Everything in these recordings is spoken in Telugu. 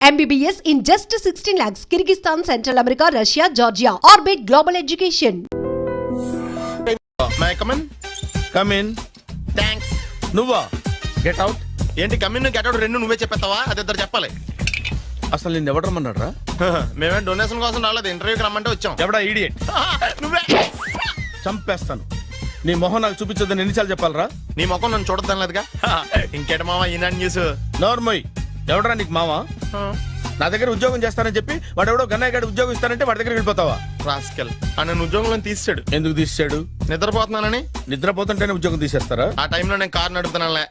MBBS in just 16 lakhs. Kyrgyzstan, Central America, Russia, Georgia. Orbit Global Education. May I come in? Come in. Thanks. నువ్వా? Get out. ఏంటి కమిన్ గెట్ అవుట్ రెండు నువ్వే చెప్పేస్తావా? అది ఇద్దరు చెప్పాలి. అసలు నిన్ను ఎవడు రమ్మన్నాడు రా? మేమే డొనేషన్ కోసం రాలేదు, ఇంటర్వ్యూకి రమ్మంటే వచ్చాం. ఎవడా ఈడియట్? నువ్వే. చంపేస్తాను. నీ మొహం నాకు చూపించొద్దని ఎన్నిసార్లు చెప్పాలరా? నీ ముఖం నన్ను చూడద్దాం లేదుగా. ఇంకేట మామ ఈనాడు న్యూస్. నోర్మోయ్. ఎవడరా నీకు మావా? నా దగ్గర ఉద్యోగం చేస్తానని చెప్పి వాడు ఎవడో గన్నయ్య గారి ఉద్యోగం ఇస్తానంటే వాడి దగ్గర వెళ్ళిపోతావా? రాస్కెల్. నన్ను ఉద్యోగంలో తీసాడు. ఎందుకు తీసాడు? నిద్రపోతున్నానని. నిద్రపోతుంటేనే ఉద్యోగం తీసేస్తారా? ఆ టైంలో నేను కారు నడుపుతున్నానులే.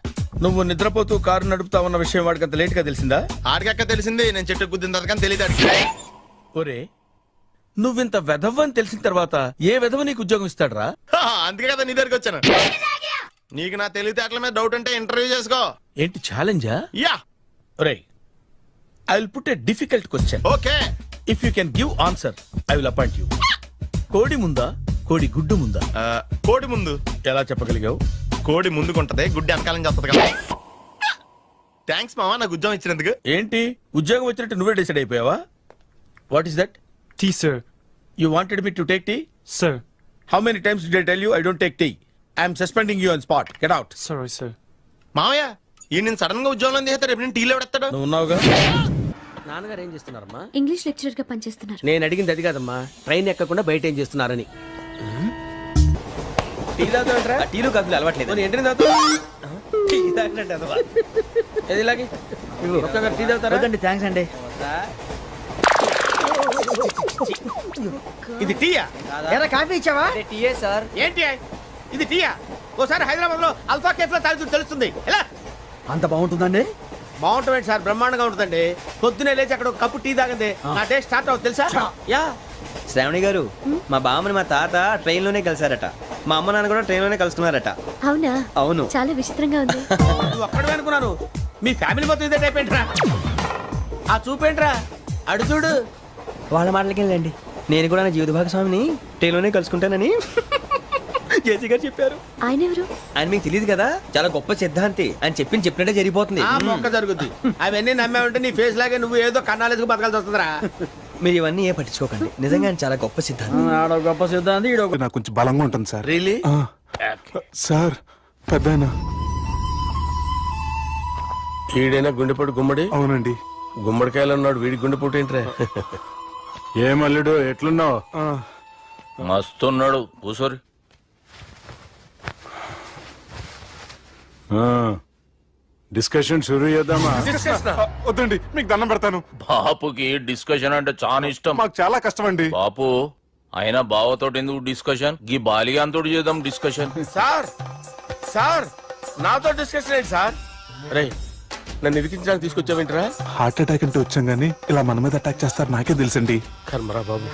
నువ్వు నిద్రపోతూ కారు నడుపుతావన్న విషయం వాడికి అంత లేట్ గా తెలిసిందా? ఆడికక్క తెలిసింది, నేను చెట్టు గుద్దిన తర్వాత కానీ తెలియదు. ఒరే, నువ్వింత వెధవ్ అని తెలిసిన తర్వాత ఏ వెధవ నీకు ఉద్యోగం ఇస్తాడరా? అందుకే కదా నీ దగ్గరికి వచ్చాను. నీకు నా తెలివితేటల మీద డౌట్ అంటే ఇంటర్వ్యూ చేసుకో. ఏంటి ఛాలెంజా? యా. ఒరే, I will put a difficult question. Okay. If you can give answer I will appoint you. కోడి ముందా, కోడి గుడ్డు ముందా? కోడి ముందు. ఎలా చెప్పగలిగావు? కోడి ముందుకుంటది, గుడ్డి వెనకాలం చేస్తుంది కదా. థ్యాంక్స్ మామా నాకు ఉద్యోగం ఇచ్చినందుకు. ఏంటి ఉద్యోగం వచ్చినట్టు నువ్వే డిసైడ్ అయిపోయావా? What is that? Tea, sir. You wanted me to take tea? Sir. How many times did I tell you I don't take tea? I am suspending you on spot. Get out. Sorry, sir. మామయ్య ఈ నేను సడన్ గా ఉద్యోగంలో తీస్తాడు, రేపు నేను టీలో పెడతాడు. నువ్వు ఉన్నావుగా. నాన్నగారు ఏం చేస్తున్నారమ్మా? ఇంగ్లీష్ లెక్చరర్ గా పనిచేస్తున్నారు. నేను అడిగింది అది కాదమ్మా, ట్రైన్ ఎక్కకుండా బయట ఏం చేస్తున్నారని. టీ తాగుతావంటరా? టీలు కాఫీలు అలవాట్లేదు. నేను ఎంట్రీ తాగుతా. టీ తాగినట్టు అదవా. ఏది ఇలాగే ఒక్కగా టీ తాగుతారా? థ్యాంక్స్ అండి. ఇది టీయా? కాఫీ ఇచ్చావా? టీయే సార్. ఏంటి ఇది టీయా? ఓసారి హైదరాబాద్ లో అల్ఫా కేఫ్ లో తాగుతూ తెలుస్తుంది. ఎలా అంత బాగుంటుందండి? బాగుంటుంది సార్, బ్రహ్మాండంగా ఉంటుందండి. పొద్దునే లేచి అక్కడ ఒక కప్పు టీ తాగింది నా డే స్టార్ట్ అవుతుంది తెలుసా? యా. శ్రావణి గారు, మా బామ్మని మా తాత ట్రైన్ లోనే కలిసారట. మా అమ్మ నాన్న కూడా ట్రైన్ లోనే కలుసుకున్నారట. అవునా? అవును. చాలా విచిత్రంగా ఉంది. నువ్వు ఒక్కడే అనుకున్నాను, మీ ఫ్యామిలీ మొత్తం ఇదే టైప్ ఏంట్రా? ఆ చూపేంట్రా, అడు చూడు. వాళ్ళ మాటలకి వెళ్ళండి. నేను కూడా నా జీవిత భాగస్వామిని ట్రైన్ లోనే కలుసుకుంటానని జేసీ గారు చెప్పారు. ఆయన ఎవరు? ఆయన మీకు తెలియదు కదా, చాలా గొప్ప సిద్ధాంతి అని చెప్పినట్టే జరిగిపోతుంది. ఆ మొక్క జరుగుద్ది. అవన్నీ నమ్మే ఉంటే నీ ఫేస్ లాగే నువ్వు ఏదో కన్నాలేసుకు బతకాల్సి వస్తుందిరా. మీరు ఇవన్నీ ఏ పట్టించుకోకండి, నిజంగా ఆయన చాలా గొప్ప సిద్ధాంతి. గొప్ప సిద్ధాంతి. నాకు కొంచెం బలంగా ఉంటుంది సార్. రియలీ? సార్ పెద్దయినా. ఈడైనా గుండెపోటు గుమ్మడి? అవునండి. గుమ్మడికాయలు అన్నాడు, వీడి గుండెపోటు ఏంట్రా? ఏమల్లుడు ఎట్లున్నావు? మస్తున్నాడు కూసోరి. డిస్కషన్ షురూ చేద్దామా? వద్దండి, మీకు దండం పెడతాను. బాపుకి డిస్కషన్ అంటే చాలా ఇష్టం. మాకు చాలా కష్టం అండి. బాపు అయినా బావతోటి ఎందుకు డిస్కషన్? గీ బాలిగాంతోటి చేద్దాం డిస్కషన్. సార్ సార్ నాతో డిస్కషన్ ఏంటి సార్? రే, నన్ను ఇరికించడానికి తీసుకొచ్చావేంట్రా? హార్ట్ అటాక్ అంటే వచ్చాం గానీ ఇలా మన మీద అటాక్ చేస్తారు నాకే తెలుసండి. కర్మరా బాబు.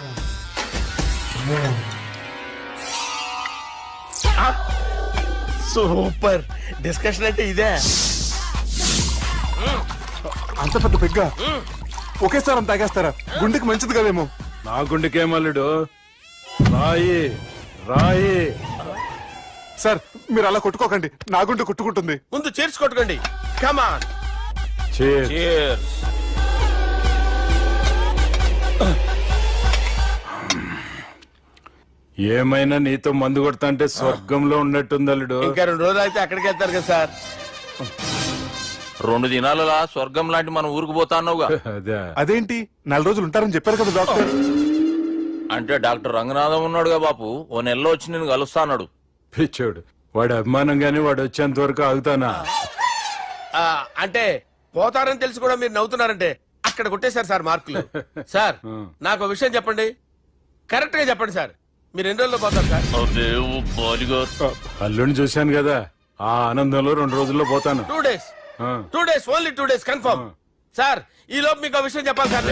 సూపర్ డిస్కషన్ అంటే ఇదే. అంత పెద్ద పెగ్గా ఒకేసారి అంత తాగేస్తారా? గుండెకి మంచిది కదేమో. నా గుండెకేమల్లుడు రాయి రాయి. సార్ మీరు అలా కొట్టుకోకండి, నా గుండె కొట్టుకుంటుంది. ముందు చేర్చి కొట్టుకోండి. కమాన్. Cheers. ఏమైనా నీతో మందు కొడతా అంటే స్వర్గంలో ఉన్నట్టుంది అల్లుడు. ఇంకా 2 రోజులు అయితే అక్కడికి వెళ్తారు కదా సార్. 2 దినాలలా స్వర్గం లాంటి మన ఊరికి పోతాన్నావుగా. అదేంటి 4 రోజులు ఉంటారని చెప్పారు కదా డాక్టర్. అంటే డాక్టర్ రంగనాథం ఉన్నాడుగా బాపు, ఓ నెలలో వచ్చి నేను కలుస్తాన్నాడు. పిచ్చోడు, వాడి అభిమానంగానే వాడు వచ్చేంత వరకు ఆగుతానా? అంటే పోతారని తెలిసి కూడా మీరు నవ్వుతున్నారంటే అక్కడ కొట్టేశారు సార్ మార్కులు. సార్ నాకు విషయం చెప్పండి, కరెక్ట్ గా చెప్పండి సార్. మీరు ఎన్ని రోజుల్లో పోతారు సార్? అల్లుడిని చూశాను కదా, ఆ ఆనందంలో 2 రోజుల్లో పోతాను. 2 days. 2 days, only 2 days confirm. Sir ఈ లోపు మీకు విషయం చెప్పాలి సార్.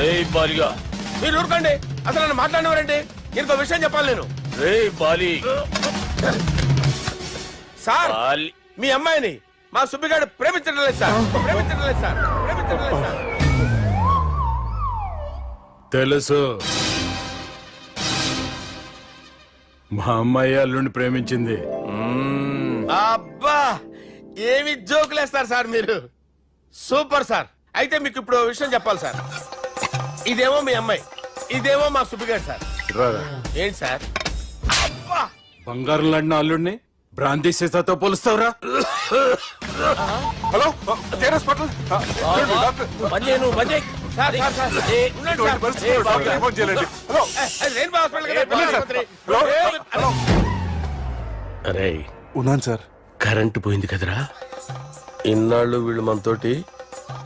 మీరు ఊరుకోండి, అసలు నన్ను మాట్లాడినవారండి. ఇంకో విషయం చెప్పాలి నేను. సార్ మీ అమ్మాయిని మా సుబ్బిగాడు ప్రేమించడం లేదు సార్. ప్రేమించడం లేదు సార్. ప్రేమించడం లేదు సార్. తెలుసు, మా అమ్మాయి అల్లుడిని ప్రేమించింది. అబ్బా ఏమి జోకులేస్తారు సార్ మీరు. Super sir. అయితే మీకు ఇప్పుడు విషయం చెప్పాలి సార్. ఇదేమో మీ అమ్మాయి, ఇదేమో మా సుబ్బిగారు సార్. రారా. ఏంటి సార్? అబ్బా! బంగారం లాంటి అల్లుడిని బ్రాంతి సీతాతో పోలుస్తావురా? హలో కేర్ హాస్పిటల్ డాక్టర్ పని చేయను పని చేయి. Sir, sir, sir. ఉండండి ఇటువంటి సార్. పరిస్థితుల్లో డాక్టర్ ఫోన్ చేయాలండి. హలో అది రెయిన్బో హాస్పిటల్ కదా, వెళ్ళండి సార్. ఆసుపత్రి. హలో అరే ఉన్నాను సార్. కరెంటు పోయింది కదరా. ఇన్నాళ్ళు వీళ్ళు మనతోటి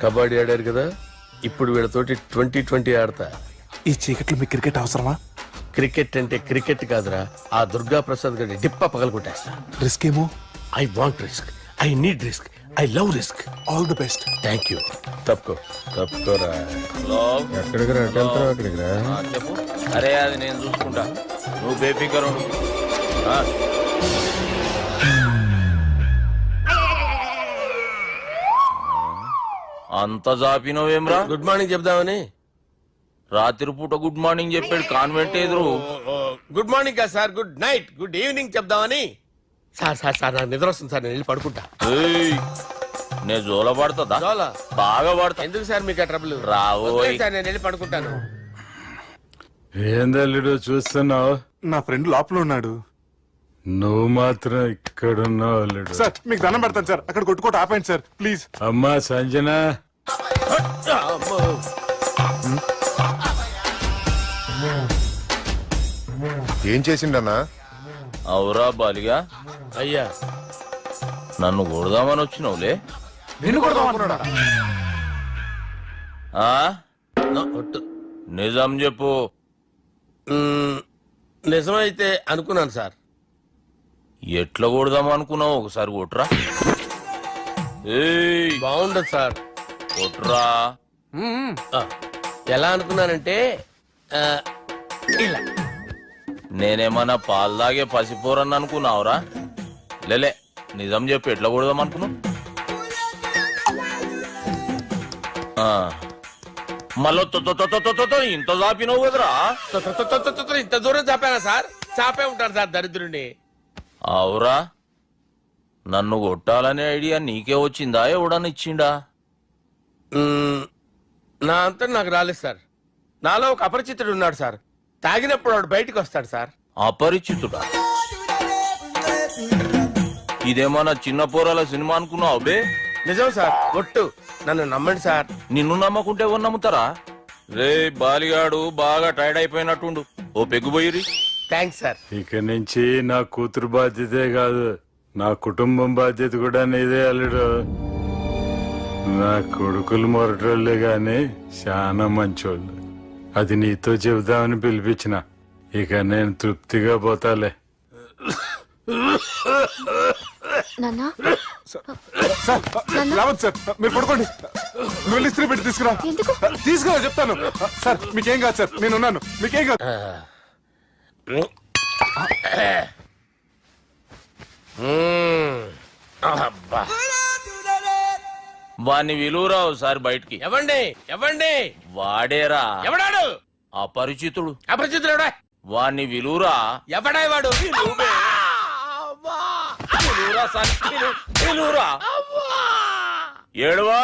కబడ్డీ ఆడారు కదా, ఇప్పుడు వీళ్ళతోటి 2020 ఆడతా. ఈ చీకట్లో మీకు క్రికెట్ అవసరమా? క్రికెట్ అంటే క్రికెట్ కాదురా, ఆ దుర్గా ప్రసాద్ గారి డిప్ప పగల కొట్టేస్తా. రిస్క్ ఏమో. I want risk, I need risk, I love risk. All the best. Thank you. తప్పుకోరా. హలో ఎక్కడికి రా? వెళ్తావు అక్కడికి రా. చెప్పు. అరే అది నేను చూసుకుంటా, నువ్వు బేఫికర్ ఉండు. ఆ. అంత జాపినవేమ్రా? గుడ్ మార్నింగ్ చెప్దామని. రాత్రి పూట గుడ్ మార్నింగ్ చెప్పాడు కాన్వెంట్ ఎదురు. గుడ్ మార్నింగ్ కాదు sir, good night, good evening చెప్దామని. సార్ సార్ సార్ నాకు నిద్ర వస్తుంది సార్, నేను వెళ్ళి పడుకుంటా. ఏయ్, నే జోల పడుతుందా? జోలా? బాగా పడతా. ఎందుకు సార్ మీకు ఆ ట్రబుల్? రావోయ్. వదిలేయ్ సార్, నేను వెళ్ళి పడుకుంటాను. ఏందల్లుడు చూస్తున్నావు? నా ఫ్రెండ్ లోపల ఉన్నాడు. నువ్వు మాత్రం ఇక్కడున్నావు అల్లుడు. సార్ మీకు దండం పెడతాను సార్, అక్కడ కొట్టుకోట ఆపండి సార్ ప్లీజ్. అమ్మా సంజన, అమ్మో. ఏం చేసిండన్నా? అవురా బాలిగా, అయ్యా నన్ను కొడదామని వచ్చినావులే. నిన్ను కొడదామన్నాడా? ఆ? ఒట్టు. నిజం చెప్పు. నిజమైతే అనుకున్నాను సార్. ఎట్లా కొడదాం అనుకున్నావు? ఒకసారి కొట్రా. ఏయ్, బాగుండదు సార్. కొట్రా. ఆ, ఎలా అనుకున్నానంటే ఆ, ఇలా. నేనేమన్నా పాలు తాగే పసిపోరని అనుకున్నావురా? లేలే, నిజం చెప్పు, ఎట్లా కొడదాం అనుకున్నావు? మళ్ళీ ఇంత చాపినావు కదరా? ఇంత దూరం చాపానా సార్? చాపే ఉంటాను సార్ దరిద్రుడిని. అవురా, నన్ను కొట్టాలనే ఐడియా నీకే వచ్చిందా? ఎవడన్నా ఇచ్చిండా? నా అంతా నాకు రాలేదు సార్. నాలో ఒక అపరిచితుడు ఉన్నాడు సార్. తాగినప్పుడు వాడు బయటికి వస్తాడు సార్. అపరిచితుడా? ఇదేమన్నా చిన్న పోరాల సినిమా అనుకున్నావు బే? నిజం సార్, ఒట్టు. నన్ను నమ్మండి సార్. నిన్ను నమ్మకుంటే ఎవరు నమ్ముతారా? రే బాలిగాడు బాగా టైర్డ్ అయిపోయినట్టుండు, ఓ పెగ్గుబోయిరి. Thanks sir. ఇక నుంచి నా కూతురు బాధ్యతే కాదు, నా కుటుంబం బాధ్యత కూడా నీదే అల్లుడు. నా కొడుకులు మొరటోళ్ళే గాని చాలా మంచోళ్ళు. అది నీతో చెబుదామని పిలిపించిన. ఇక నేను తృప్తిగా పోతాలే. నాన్నా రావద్దు సార్, మీరు పడుకోండి. నువ్వు ఇస్త్రీ పెట్టి తీసుకురా. ఎందుకు? తీసుకురా చెప్తాను. సార్ మీకేం కాదు సార్, నేనున్నాను, మీకేం కాదు. అబ్బా. వాణ్ణి విలువరా ఒకసారి బయటికి. ఎవండి ఎవండి? వాడేరా ఎవడాడు? అపరిచితుడు. అపరిచితుడు ఎవడా? వాణ్ణి విలువరా. ఎవడా వాడు? విలువరా సార్, విలువరా. ఏడవా,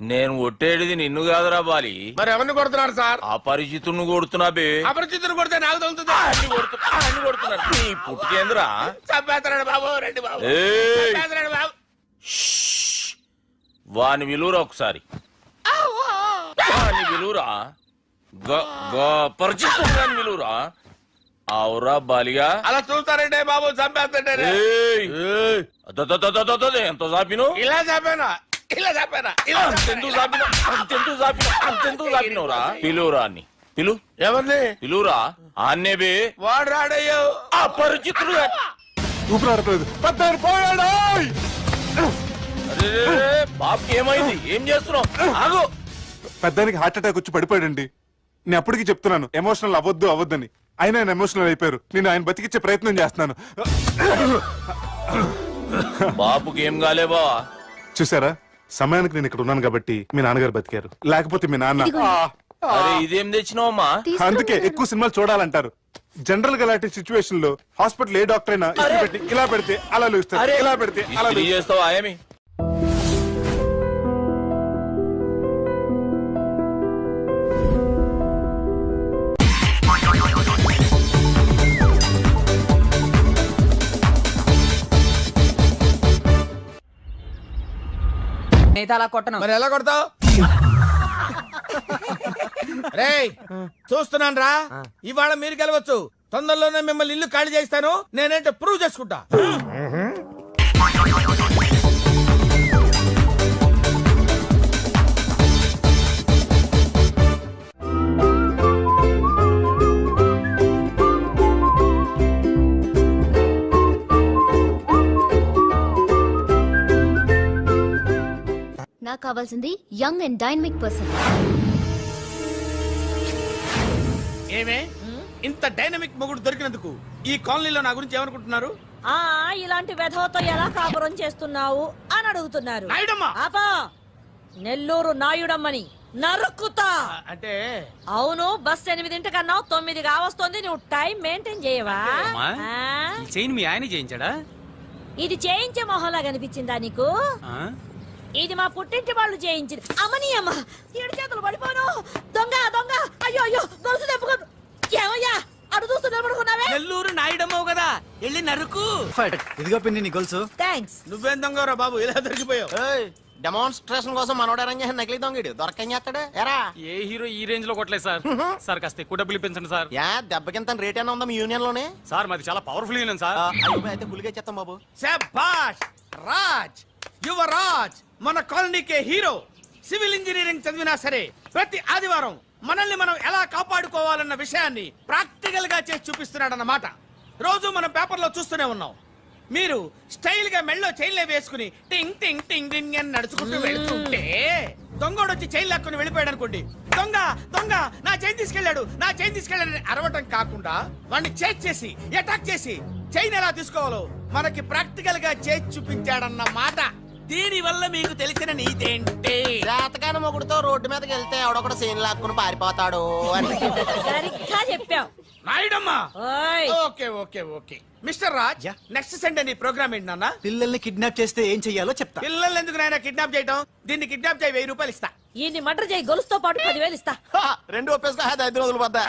నేను కొట్టేడిది నిన్ను కాదురా బాలి, మరి ఎవరిని కొడుతున్నారు సార్? అపరిచితుడిని కొడుతున్నా బే. అపరిచితుడు కొడితే నాకు తగులుతుంది. అన్ని కొడుతున్నారు. నీ పుట్టుకేంద్రా? చంపేస్తున్నాడు బాబు, రండి బాబు. ఏయ్, చంపేస్తున్నాడు బాబు. వాని విలువరా ఒకసారి. వాని విలువరా. పరిచితుడు విలువరా. అవురా బాలిగా. అలా చూస్తారంటే బాబు, చంపేస్తాడే. ఎంత చాపిను? ఇలా చంపానా? ఇలా చంపానా? ఇలా అంతెందుకు చాపినవురా? పిలువురా అన్ని. పిలు. ఎవరిని? పిలువురా అన్నే బే. వాడు రాడయ్యో. అపరిచితుడు. ఊపిరాడట్లేదు. పెద్దాయన పోయాడు. బాబుకి ఏమైంది? ఏం చేస్తున్నావు? ఆగు. పెద్దానికి హార్ట్ అటాక్ వచ్చి పడిపోయాడండి. నేను అప్పటికి చెప్తున్నాను ఎమోషనల్ అవ్వద్దని. ఆయన ఎమోషనల్ అయిపోయారు. నేను ఆయన బతికిచ్చే ప్రయత్నం చేస్తున్నాను. బాబుకి ఏం కాలే బావా? చూసారా, సమయానికి నేను ఇక్కడ ఉన్నాను కాబట్టి మీ నాన్నగారు బతికారు. లేకపోతే మీ నాన్న. అరే ఇదేం తెచ్చినావమ్మా? అందుకే ఎక్కువ సినిమాలు చూడాలంటారు. జనరల్ గా అలాంటి సిచ్యువేషన్ లో హాస్పిటల్ ఏ డాక్టర్ అయినా ఇస్త్రీ పెట్టి ఇలా పెడితే అలా లూస్తారు, ఇలా పెడితే అలా చేస్తావా ఏమి? నేత అలా కొట్టను. మరి ఎలా కొడతావు? రేయ్ చూస్తున్నాను రా, ఇవాళ మీరు గెలవచ్చు. తొందరలోనే మిమ్మల్ని ఇల్లు ఖాళీ చేస్తాను. నేనేంటో ప్రూవ్ చేసుకుంటా. నాకు కావాల్సింది యంగ్ అండ్ డైనమిక్ పర్సన్. ఏమే ఇంత డైనమిక్ మొగుడు దొరికినందుకు ఈ కాలనీలో నా గురించి ఏమనుకుంటున్నారు? ఇలాంటి వెధవతో ఎలా కాపురం చేస్తున్నావు అని అడుగుతున్నారు. నాయుడమ్మ! ఆపా! నెల్లూరు నాయుడమ్మని నరుక్కుతా. అంటే అవును, బస్ 8 9 కావస్తుంది. నువ్వు టైం మెయింటైన్ చేయవా? చైన్ మీ ఆయన చేయించాడా? ఇది చేయించే మొహంలా కనిపించిందా నీకు? ఇది మా పుట్టింటి వాళ్ళు చేయించింది. అమ్మని అమ్మ, 7 చేతులు పడిపోను. దొంగ దొంగ! అయ్యో అయ్యో, గొలుసు తెప్పుకో. ఏమయ్యా అడు చూస్తూ నిలబడుకున్నావే? నెల్లూరు నాయుడమ్మవు కదా, వెళ్ళి నరుకు. ఇదిగో పిన్ని నీ గొలుసు. థ్యాంక్స్. నువ్వేం దొంగరా బాబు, ఇలా దొరికిపోయావు? డెమాన్స్ట్రేషన్ కోసం మనోడు అరేంజ్ చేసిన నకిలీ దొంగడు దొరకని చేస్తాడు ఎరా. ఏ హీరో ఈ రేంజ్ లో కొట్టలేదు సార్. సార్ కాస్త ఎక్కువ డబ్బులు ఇప్పించండి సార్. యా దెబ్బకింత రేట్ అయినా ఉందా మీ యూనియన్ లోనే? సార్ మాది చాలా పవర్ఫుల్ యూనియన్ సార్. అయితే గులిగా చేస్తాం బాబు. శభాష్ రాజ్, యువరాజ్, మన కాలనీకే హీరో. సివిల్ ఇంజనీరింగ్ చదివినా సరే ప్రతి ఆదివారం మనల్ని మనం ఎలా కాపాడుకోవాలన్న విషయాన్ని ప్రాక్టికల్ గా చేసి చూపిస్తున్నాడన్నమాట. రోజు మనం పేపర్లో చూస్తూనే ఉన్నాం. మీరు స్టైల్ గా మెళ్ళో చైన్లే వేసుకుని టింగ్ టింగ్ టింగ్ టింగ్ అని నడుచుకుంటూ వెళ్తుంటే దొంగోడు వచ్చి చైన్ లాక్కుని వెళ్ళిపోయాడు అనుకోండి. దొంగ దొంగ నా చైన్ తీసుకెళ్లాడు, నా చైన్ తీసుకెళ్లాడు అరవటం కాకుండా వాడిని చేజ్ చేసి అటాక్ చేసి చైన్ ఎలా తీసుకోవాలో మనకి ప్రాక్టికల్ గా చేసి చూపించాడన్న మాట. దీని వల్ల మీకు తెలిసిన నీతేంటి? జాతకాన మొగుడుతో రోడ్డు మీదకి వెళ్తే ఎవడొకడు సీన్ లాక్కుని పారిపోతాడు అని. సరిగ్గా చెప్పావు నాయుడమ్మా. ఓయ్. Okay okay okay mister Raj, next Sunday నీ ప్రోగ్రామ్ ఏంటి నాన్న? పిల్లల్ని కిడ్నాప్ చేస్తే ఏం చెయ్యాలో చెప్తా. పిల్లల్ని ఎందుకు నాయన కిడ్నాప్ చేయటం? దీన్ని కిడ్నాప్ చేయి, 1000 రూపాయలు ఇస్తా. ఈయన్ని మర్డర్ చేయి, గొలుసుతో పాటు 10,000 ఇస్తా. రెండు ఒప్పేసుకో, 5 రోజులు పడ్డా.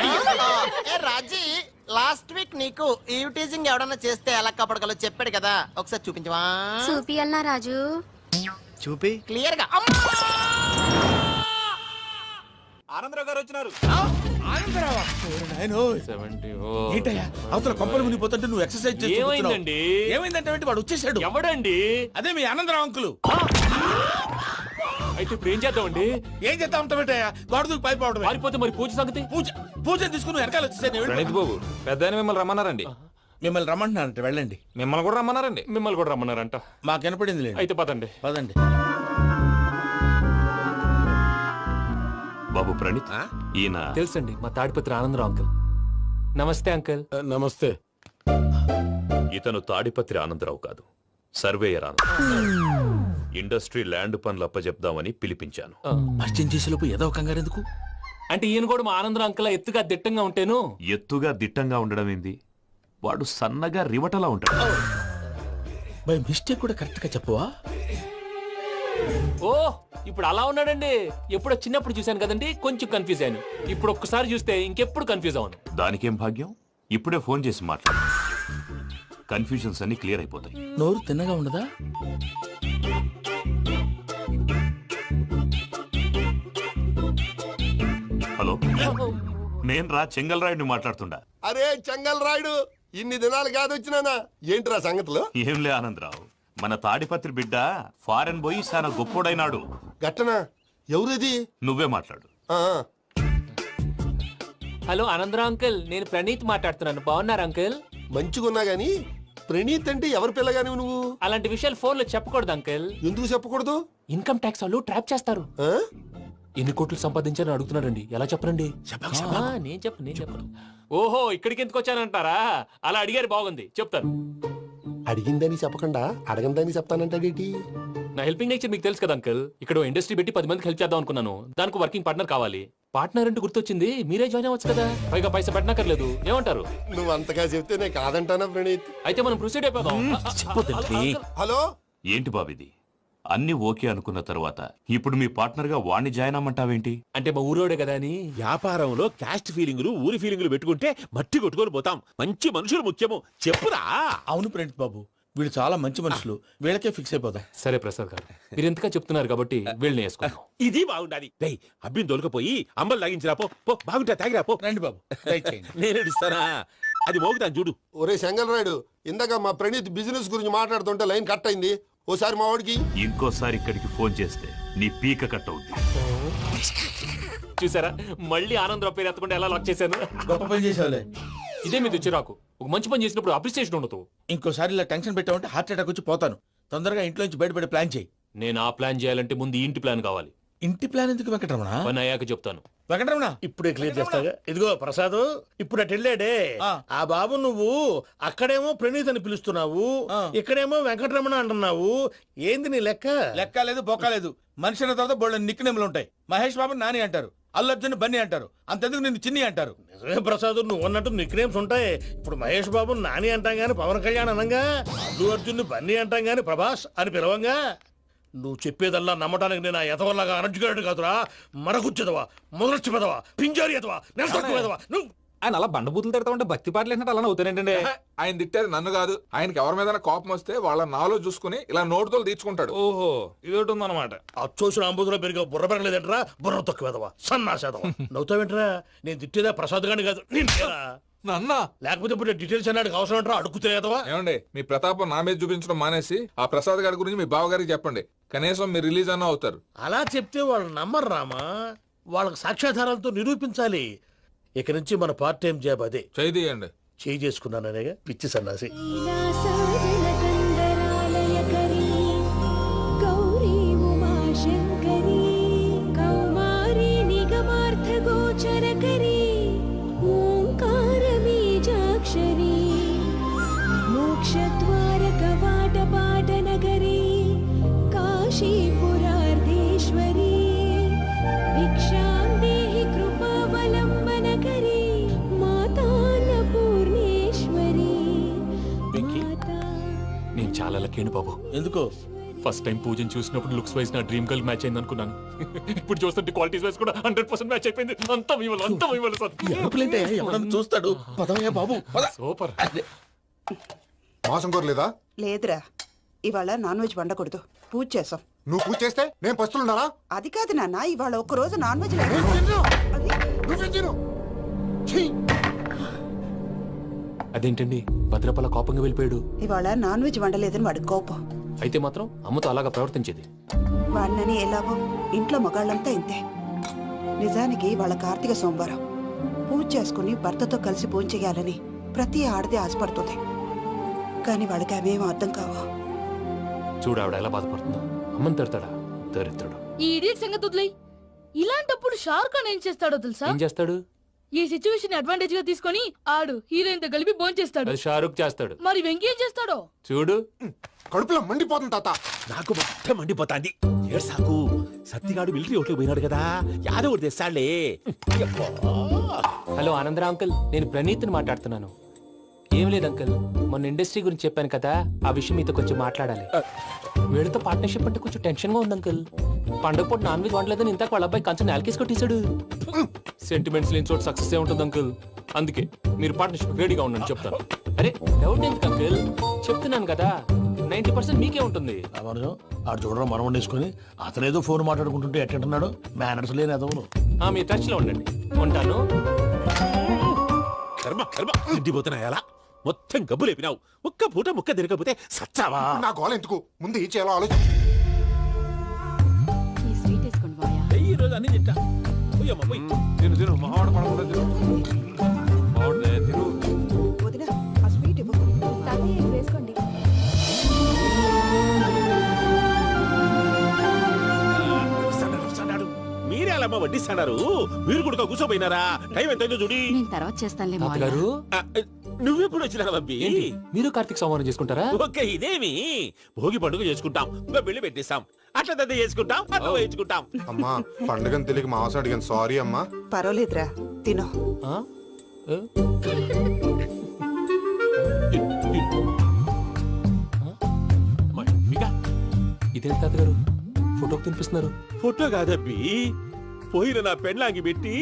ఏ రాజీ, లాస్ట్ వీక్ నీకు ఈ టీజింగ్ ఎవడన్నా చేస్తే ఎలా కాపాడగలో చెప్పాడు కదా, ఒకసారి చూపించవా? చూపియల్నా రాజు? చూపి. క్లియర్ గా. ఆనందరావు గారు వచ్చినారు. ఆనందరావా? ఏంటయ్యా అవతల కొంపలు మునిగిపోతుంటే నువ్వు ఎక్సర్సైజ్ ఏమైందండి? ఏమైందంటే వాడు వచ్చేసాడు. ఎవడండి? అదే మీ ఆనందరావు అంకులు. అయితే ఇప్పుడు ఏం చేద్దామండి? ఏం చేస్తా ఉంటావేటయ్యా, గొడవకు పైపోవడం. పారిపోతే మరి పూజ సంగతి? పూజ తీసుకుని వెనకాల వచ్చేసాను. ప్రణీత్ బాబు, పెద్ద మిమ్మల్ని రమ్మన్నారండి. మిమ్మల్ని రమ్మంటున్నారంటే వెళ్ళండి. మిమ్మల్ని కూడా రమ్మన్నారండి. మిమ్మల్ని కూడా రమ్మన్నారంట. మాకు వినపడింది. అయితే పదండి. పదండి. బాబు ప్రణీత్, ఈయన తెలుసండి, మా తాడిపత్రి ఆనందరావు అంకుల్. నమస్తే అంకుల్. నమస్తే. ఇతను తాడిపత్రి ఆనందరావు కాదు, సర్వేయర్ ఆనందరావు. ఇండస్ట్రీ ల్యాండ్ పనులు అప్పచెప్దామని పిలిపించాను. పరిచయం చేసేలోపు ఏదో కంగారు ఎందుకు? అంటే ఈయన కూడా మా ఆనందరావు అంకుల్ ఎత్తుగా దిట్టంగా ఉంటేను. ఎత్తుగా దిట్టంగా ఉండడం ఏంది, వాడు సన్నగా రివటలా ఉంటాడు. బై మిస్టేక్ కూడా కరెక్ట్ గా చెప్పవా? ఓ ఇప్పుడు అలా ఉన్నాడండి. ఎప్పుడో చిన్నప్పుడు చూశాను కదండి, కొంచెం కన్ఫ్యూజ్ అయ్యాను. ఇప్పుడు ఒక్కసారి చూస్తే ఇంకెప్పుడు కన్ఫ్యూజ్ అవ్వను. దానికేం భాగ్యం, ఇప్పుడే ఫోన్ చేసి మాట్లాడు. కన్ఫ్యూజన్స్ అన్ని క్లియర్ అయిపోతాయి. నోరు తిన్నగా ఉండదా? హలో, నేను రా చెంగల్ రాయుడిని మాట్లాడుతుండా. అరే చెంగల్ రాయుడు, ఇన్ని దినాలు కాదు వచ్చినానా? ఏంట్రా సంగతులు? ఏంలే ఆనందరావు, మన తాడిపత్రి బిడ్డ ఫారెన్ పోయి చాలా గొప్పోడైనాడు. గట్టనా? ఎవరిది? నువ్వే మాట్లాడు. హలో ఆనందరావు అంకుల్, నేను ప్రణీత్ మాట్లాడుతున్నాను. బాగున్నారు అంకుల్? మంచిగున్నా గాని ప్రణీత్ అంటే ఎవరి పిల్లగాని నువ్వు? అలాంటి విషయాలు ఫోన్ లో చెప్పకూడదు అంకుల్. ఎందుకు చెప్పకూడదు? ఇన్కమ్ ట్యాక్స్ వాళ్ళు ట్రాప్ చేస్తారు. ఆ? ఎన్ని కోట్లు సంపాదించాలని అడుగుతున్నారండి. ఎలా చెప్పరండి? నేను చెప్పను. ఓహో, ఇక్కడికి ఎందుకు వచ్చానంటారా? అలా అడిగారు, బాగుంది, చెప్తాను. అడిగిందని చెప్పకుండా అడగందని చెప్తానంటాడేటి? నా హెల్పింగ్ నేచర్ మీకు తెలుసు కదా అంకుల్. ఇక్కడ ఇండస్ట్రీ పెట్టి 10 మందికి హెల్ప్ చేద్దాం అనుకున్నాను. దానికి వర్కింగ్ పార్ట్నర్ కావాలి. పార్ట్నర్ అంటే గుర్తొచ్చింది, మీరే జాయిన్ అవ్వచ్చు కదా, పైగా పైసా పెట్టనక్కర్లేదు. ఏమంటారు? నువ్వు అంతగా చెప్తే నేను కాదంటానా ప్రణీత్? అయితే మనం ప్రొసీడ్ అయిపోదాం. హలో, ఏంటి బాబిది? అన్ని ఓకే అనుకున్న తర్వాత ఇప్పుడు మీ పార్ట్నర్ గా వాణ్ణి జాయిన్ అమ్మంటావేంటి? అంటే మా ఊరోడే కదా అని. వ్యాపారంలో క్యాస్ట్ ఫీలింగులు, ఊరి ఫీలింగులు పెట్టుకుంటే మట్టి కొట్టుకొని పోతాం. మంచి మనుషులు ముఖ్యము, చెప్పురా. అవును ప్రణీత్ బాబు, వీళ్ళు చాలా మంచి మనుషులు, వీళ్ళకే ఫిక్స్ అయిపోదాం. సరే ప్రసాద్ గారు, మీరు ఎంతగా చెప్తున్నారు కాబట్టి వీళ్ళని వేసుకుంటాం. ఇది బాగుండాలి. డేయ్ అబ్బిని దొలకపోయి అంబలు తాగించిరా పో. పో బాగుంటా తాగిరా పో. రండి బాబు, దయచేయండి. నేను ఇస్తానా? అది మోగుతాను చూడు. ఒరే చెంగల్ రాయుడు, ఇందాక మా ప్రణీత్ బిజినెస్ గురించి మాట్లాడుతుంటే లైన్ కట్ అయింది. ఓసారి మా వాడికి ఇంకోసారి ఇక్కడికి ఫోన్ చేస్తే నీ పీక కట్ అవుద్ది. చూసారా, మళ్ళీ ఆనందరావు పేరు ఎత్తకుండా ఎలా లాక్ చేశాను. గొప్ప పని చేసేవాళ్ళే. ఇదే మీద చిరాకు. ఒక మంచి పని చేసినప్పుడు అప్రిసియేషన్ ఉండదు. ఇంకోసారి ఇలా టెన్షన్ పెట్టామంటే హార్ట్ అటాక్ వచ్చి పోతాను. తొందరగా ఇంట్లో నుంచి బయటపడే ప్లాన్ చేయి. నేను ఆ ప్లాన్ చేయాలంటే ముందు ఈ ఇంటి ప్లాన్ కావాలి. ఇంటి ప్లాన్ ఎందుకు వెంకటరమణ? పని అయ్యాక చెప్తాను. వెంకటరమణ ఇప్పుడే క్లియర్ చేస్తాగా. ఇదిగో ప్రసాద్, ఇప్పుడు అటు వెళ్ళాడే ఆ బాబు, నువ్వు అక్కడేమో ప్రణీత్ అని పిలుస్తున్నావు, ఇక్కడేమో వెంకటరమణ అంటున్నావు. ఏంది నీ లెక్క? లెక్క లేదు, బొక్క లేదు. మనిషి అన్న తర్వాత బోళ్ళ నిక్నెములు ఉంటాయి. మహేష్ బాబు నాని అంటారు, అల్లు అర్జున్ బన్నీ అంటారు, అంతెందుకు నిన్ను చిన్ని అంటారు. నిజమే ప్రసాద్, నువ్వు అన్నట్టు నిక్నేమ్స్ ఉంటాయి. ఇప్పుడు మహేష్ బాబు నాని అంటాం గాని పవన్ కళ్యాణ్ అనంగా, అల్లు అర్జున్ బన్నీ అంటాం గాని ప్రభాస్ అని పిలవంగా. నువ్వు చెప్పేదల్లా నమ్మటానికి నేను ఆ ఎతవల్లాగా అనర్జుకేటెడ్ కాదురా. మరగుచ్చదవా, మొదలచ్చి పెదవా, పింజారి ఎదవా, నెలసొక్కుదవా నువ్వు. ఆయన అలా బండబూతులు తిడతా ఉంటే భక్తి పాటలు ఏంటంటే అలా అవుతానంటే. ఆయన తిట్టేది నన్ను కాదు, ఆయనకి ఎవరి మీద కోపం వస్తే వాళ్ళ నాలో చూసుకుని ఇలా నోటుతో తీర్చుకుంటాడు. ఓహో, ఇదొకటి ఉందన్నమాట. అచ్చోసిన అంబుధులో పెరిగే బుర్ర పెరగలేదంటరా, బుర్ర తొక్కువేదవా, సన్నాసేదవా. నవ్వుతావేంట్రా? నేను తిట్టేదా ప్రసాద్ గాని కాదు, నిన్నేరా. నన్న లేకపోతే ఇప్పుడు డీటెయిల్స్ అన్నాడు అవసరం అంటారా? అడుగుతాయేదవా. ఏమండి, మీ ప్రతాపం నా మీద చూపించడం మానేసి ఆ ప్రసాద్ గారి గురించి మీ బావగారికి చెప్పండి. కనీసం మీరు రిలీజ్ అన్న అవుతారు. అలా చెప్తే వాళ్ళు నమ్మరు రామా. వాళ్ళకి సాక్ష్యాధారాలతో నిరూపించాలి. ఇక నుంచి మన పార్ట్ టైం జాబ్ అదే. చేయండి. చేయి చేసుకున్నాననేగా పిచ్చి సన్నాసి. నేను చాలా లక్కీ బాబు. ఎందుకో? ఫస్ట్ టైం పూజను చూసినప్పుడు లుక్స్ వైజ్ నా డ్రీమ్ గర్ల్ మ్యాచ్ అయింది అనుకున్నాను. ఇప్పుడు చూస్తుంటే క్వాలిటీస్ వైజ్ కూడా 100% మ్యాచ్ అయిపోయింది. అంతా ఇవ్వాలి ఎప్పుడంటే ఎవడన్నా చూస్తాడు. పదవయ్యా బాబు, పద. సూపర్. మాసం కోరలేదా? లేదురా, ఇవాళ నాన్ వెజ్ వండకూడదు, పూజ చేసాం. నువ్వు పూజ చేస్తే నేను పస్తులున్నారా? అది కాదు నాన్న, ఇవాళ ఒక్కరోజు నాన్ వెజ్ లేదు. అదేంటండి, భద్రపల కోపంగా వెళ్ళిపోయాడు. ఇవాళ నాన్ వెజ్ వండలేదని వాడి కోపం. అయితే మాత్రం అమ్మతో అలాగా ప్రవర్తించేది. వాడినని ఎలాగో ఇంట్లో మగాళ్ళంతా ఇంతే. నిజానికి వాళ్ళ కార్తీక సోమవారం పూజ చేసుకుని భర్తతో కలిసి పూజ చేయాలని ప్రతి ఆడది ఆశపడుతుంది. కానీ వాడికి అవేమో అర్థం కావు. చూడు ఆవిడ ఎలా బాధపడుతుందో. అమ్మని తిడతాడా? దరిద్రుడు. ఈ ఇడియట్ సంగతి వదిలేయ్. ఇలాంటప్పుడు షారుఖ్ ఖాన్ ఏం చేస్తాడో తెలుసా? ఏం చేస్తాడు? ఈ సిచ్యువేషన్ అడ్వాంటేజ్ గా తీసుకొని ఆడు హీరోయిన్ తో కలిపి బోన్ చేస్తాడు. అది షారుఖ్ చేస్తాడు. మరి వెంకీ ఏం చేస్తాడో చూడు. కడుపులో మండిపోతుంది తాత. నాకు మొత్తం మండిపోతాంది. ఏడు సాకు సత్తిగాడు మిలిటరీ ఓట్లు పోయినాడు కదా, యాదవ్ ఒకటి తెస్తాడులే. హలో ఆనందరా అంకుల్, నేను ప్రణీత్ని మాట్లాడుతున్నాను. ఏం లేదు అంకుల్, మొన్న ఇండస్ట్రీ గురించి చెప్పాను కదా, ఆ విషయం మీతో కొంచెం మాట్లాడాలి. వీళ్ళతో పార్ట్నర్షిప్ అంటే కొంచెం టెన్షన్ గా ఉంది అంకుల్. పండుగ పూట నాన్ వెజ్ వండలేదని ఇంతకు వాళ్ళ అబ్బాయి కంచెం నేలకేసి కొట్టేశాడు. సెంటిమెంట్స్ లేని చోట సక్సెస్ ఏ ఉంటుంది అంకుల్. అందుకే మీరు పార్ట్నర్షిప్ రెడీగా ఉండండి చెప్తాను. అరే డౌట్ ఎందుకు అంకుల్, చెప్తున్నాను కదా 90% మీకే ఉంటుంది. ఆడు చూడడం మనం వండేసుకొని అతనేదో ఫోన్ మాట్లాడుకుంటుంటే ఎట్టంటున్నాడు. మేనర్స్ లేని అదవును. మీ టచ్ లో ఉండండి. ఉంటాను. కర్మ కర్మ తిండిపోతున్నాయలా మొత్తం గబ్బు లేపినావు. ఒక్క పూట ముక్క తిరగకపోతే సచ్చావా? నా గోల ఎందుకు, ముందు ఈ చేయాలో ఆలోచించు. ఈ రోజు అన్ని తింటా. పోయమ్మ పోయి. తిను మావాడు పడకుండా తిను. వదినా, ఆ స్వీట్ ఇవ్వు. వేసుకోండి. మీరే అలా వడ్డిస్తాడారు. మీరు కూడా కూర్చోపోయినారా? టైం ఎంతైందో చూడి. నేను తర్వాత చేస్తానులే గారు, నువ్వెప్పుడు వచ్చినా బంబి? మీరు కార్తీక్ సంహారం చేసుకుంటారా? ఓకే, ఇదేమి భోగి పండుగ చేసుకుంటాం, ఇంకా పెళ్లి పెట్టేస్తాం, అట్లా దద్ద చేసుకుంటాం, అట్లా వేయించుకుంటాం. అమ్మా పండుగని తెలియక మాంసం అడిగాను, సారీ అమ్మా. పర్వాలేదురా, తినో. ఇదేంటి తాతగారు ఫోటోకి తినిపిస్తున్నారు? ఫోటో కాదబ్బి, పోయిన నా పెళ్ళాంగి పెట్టి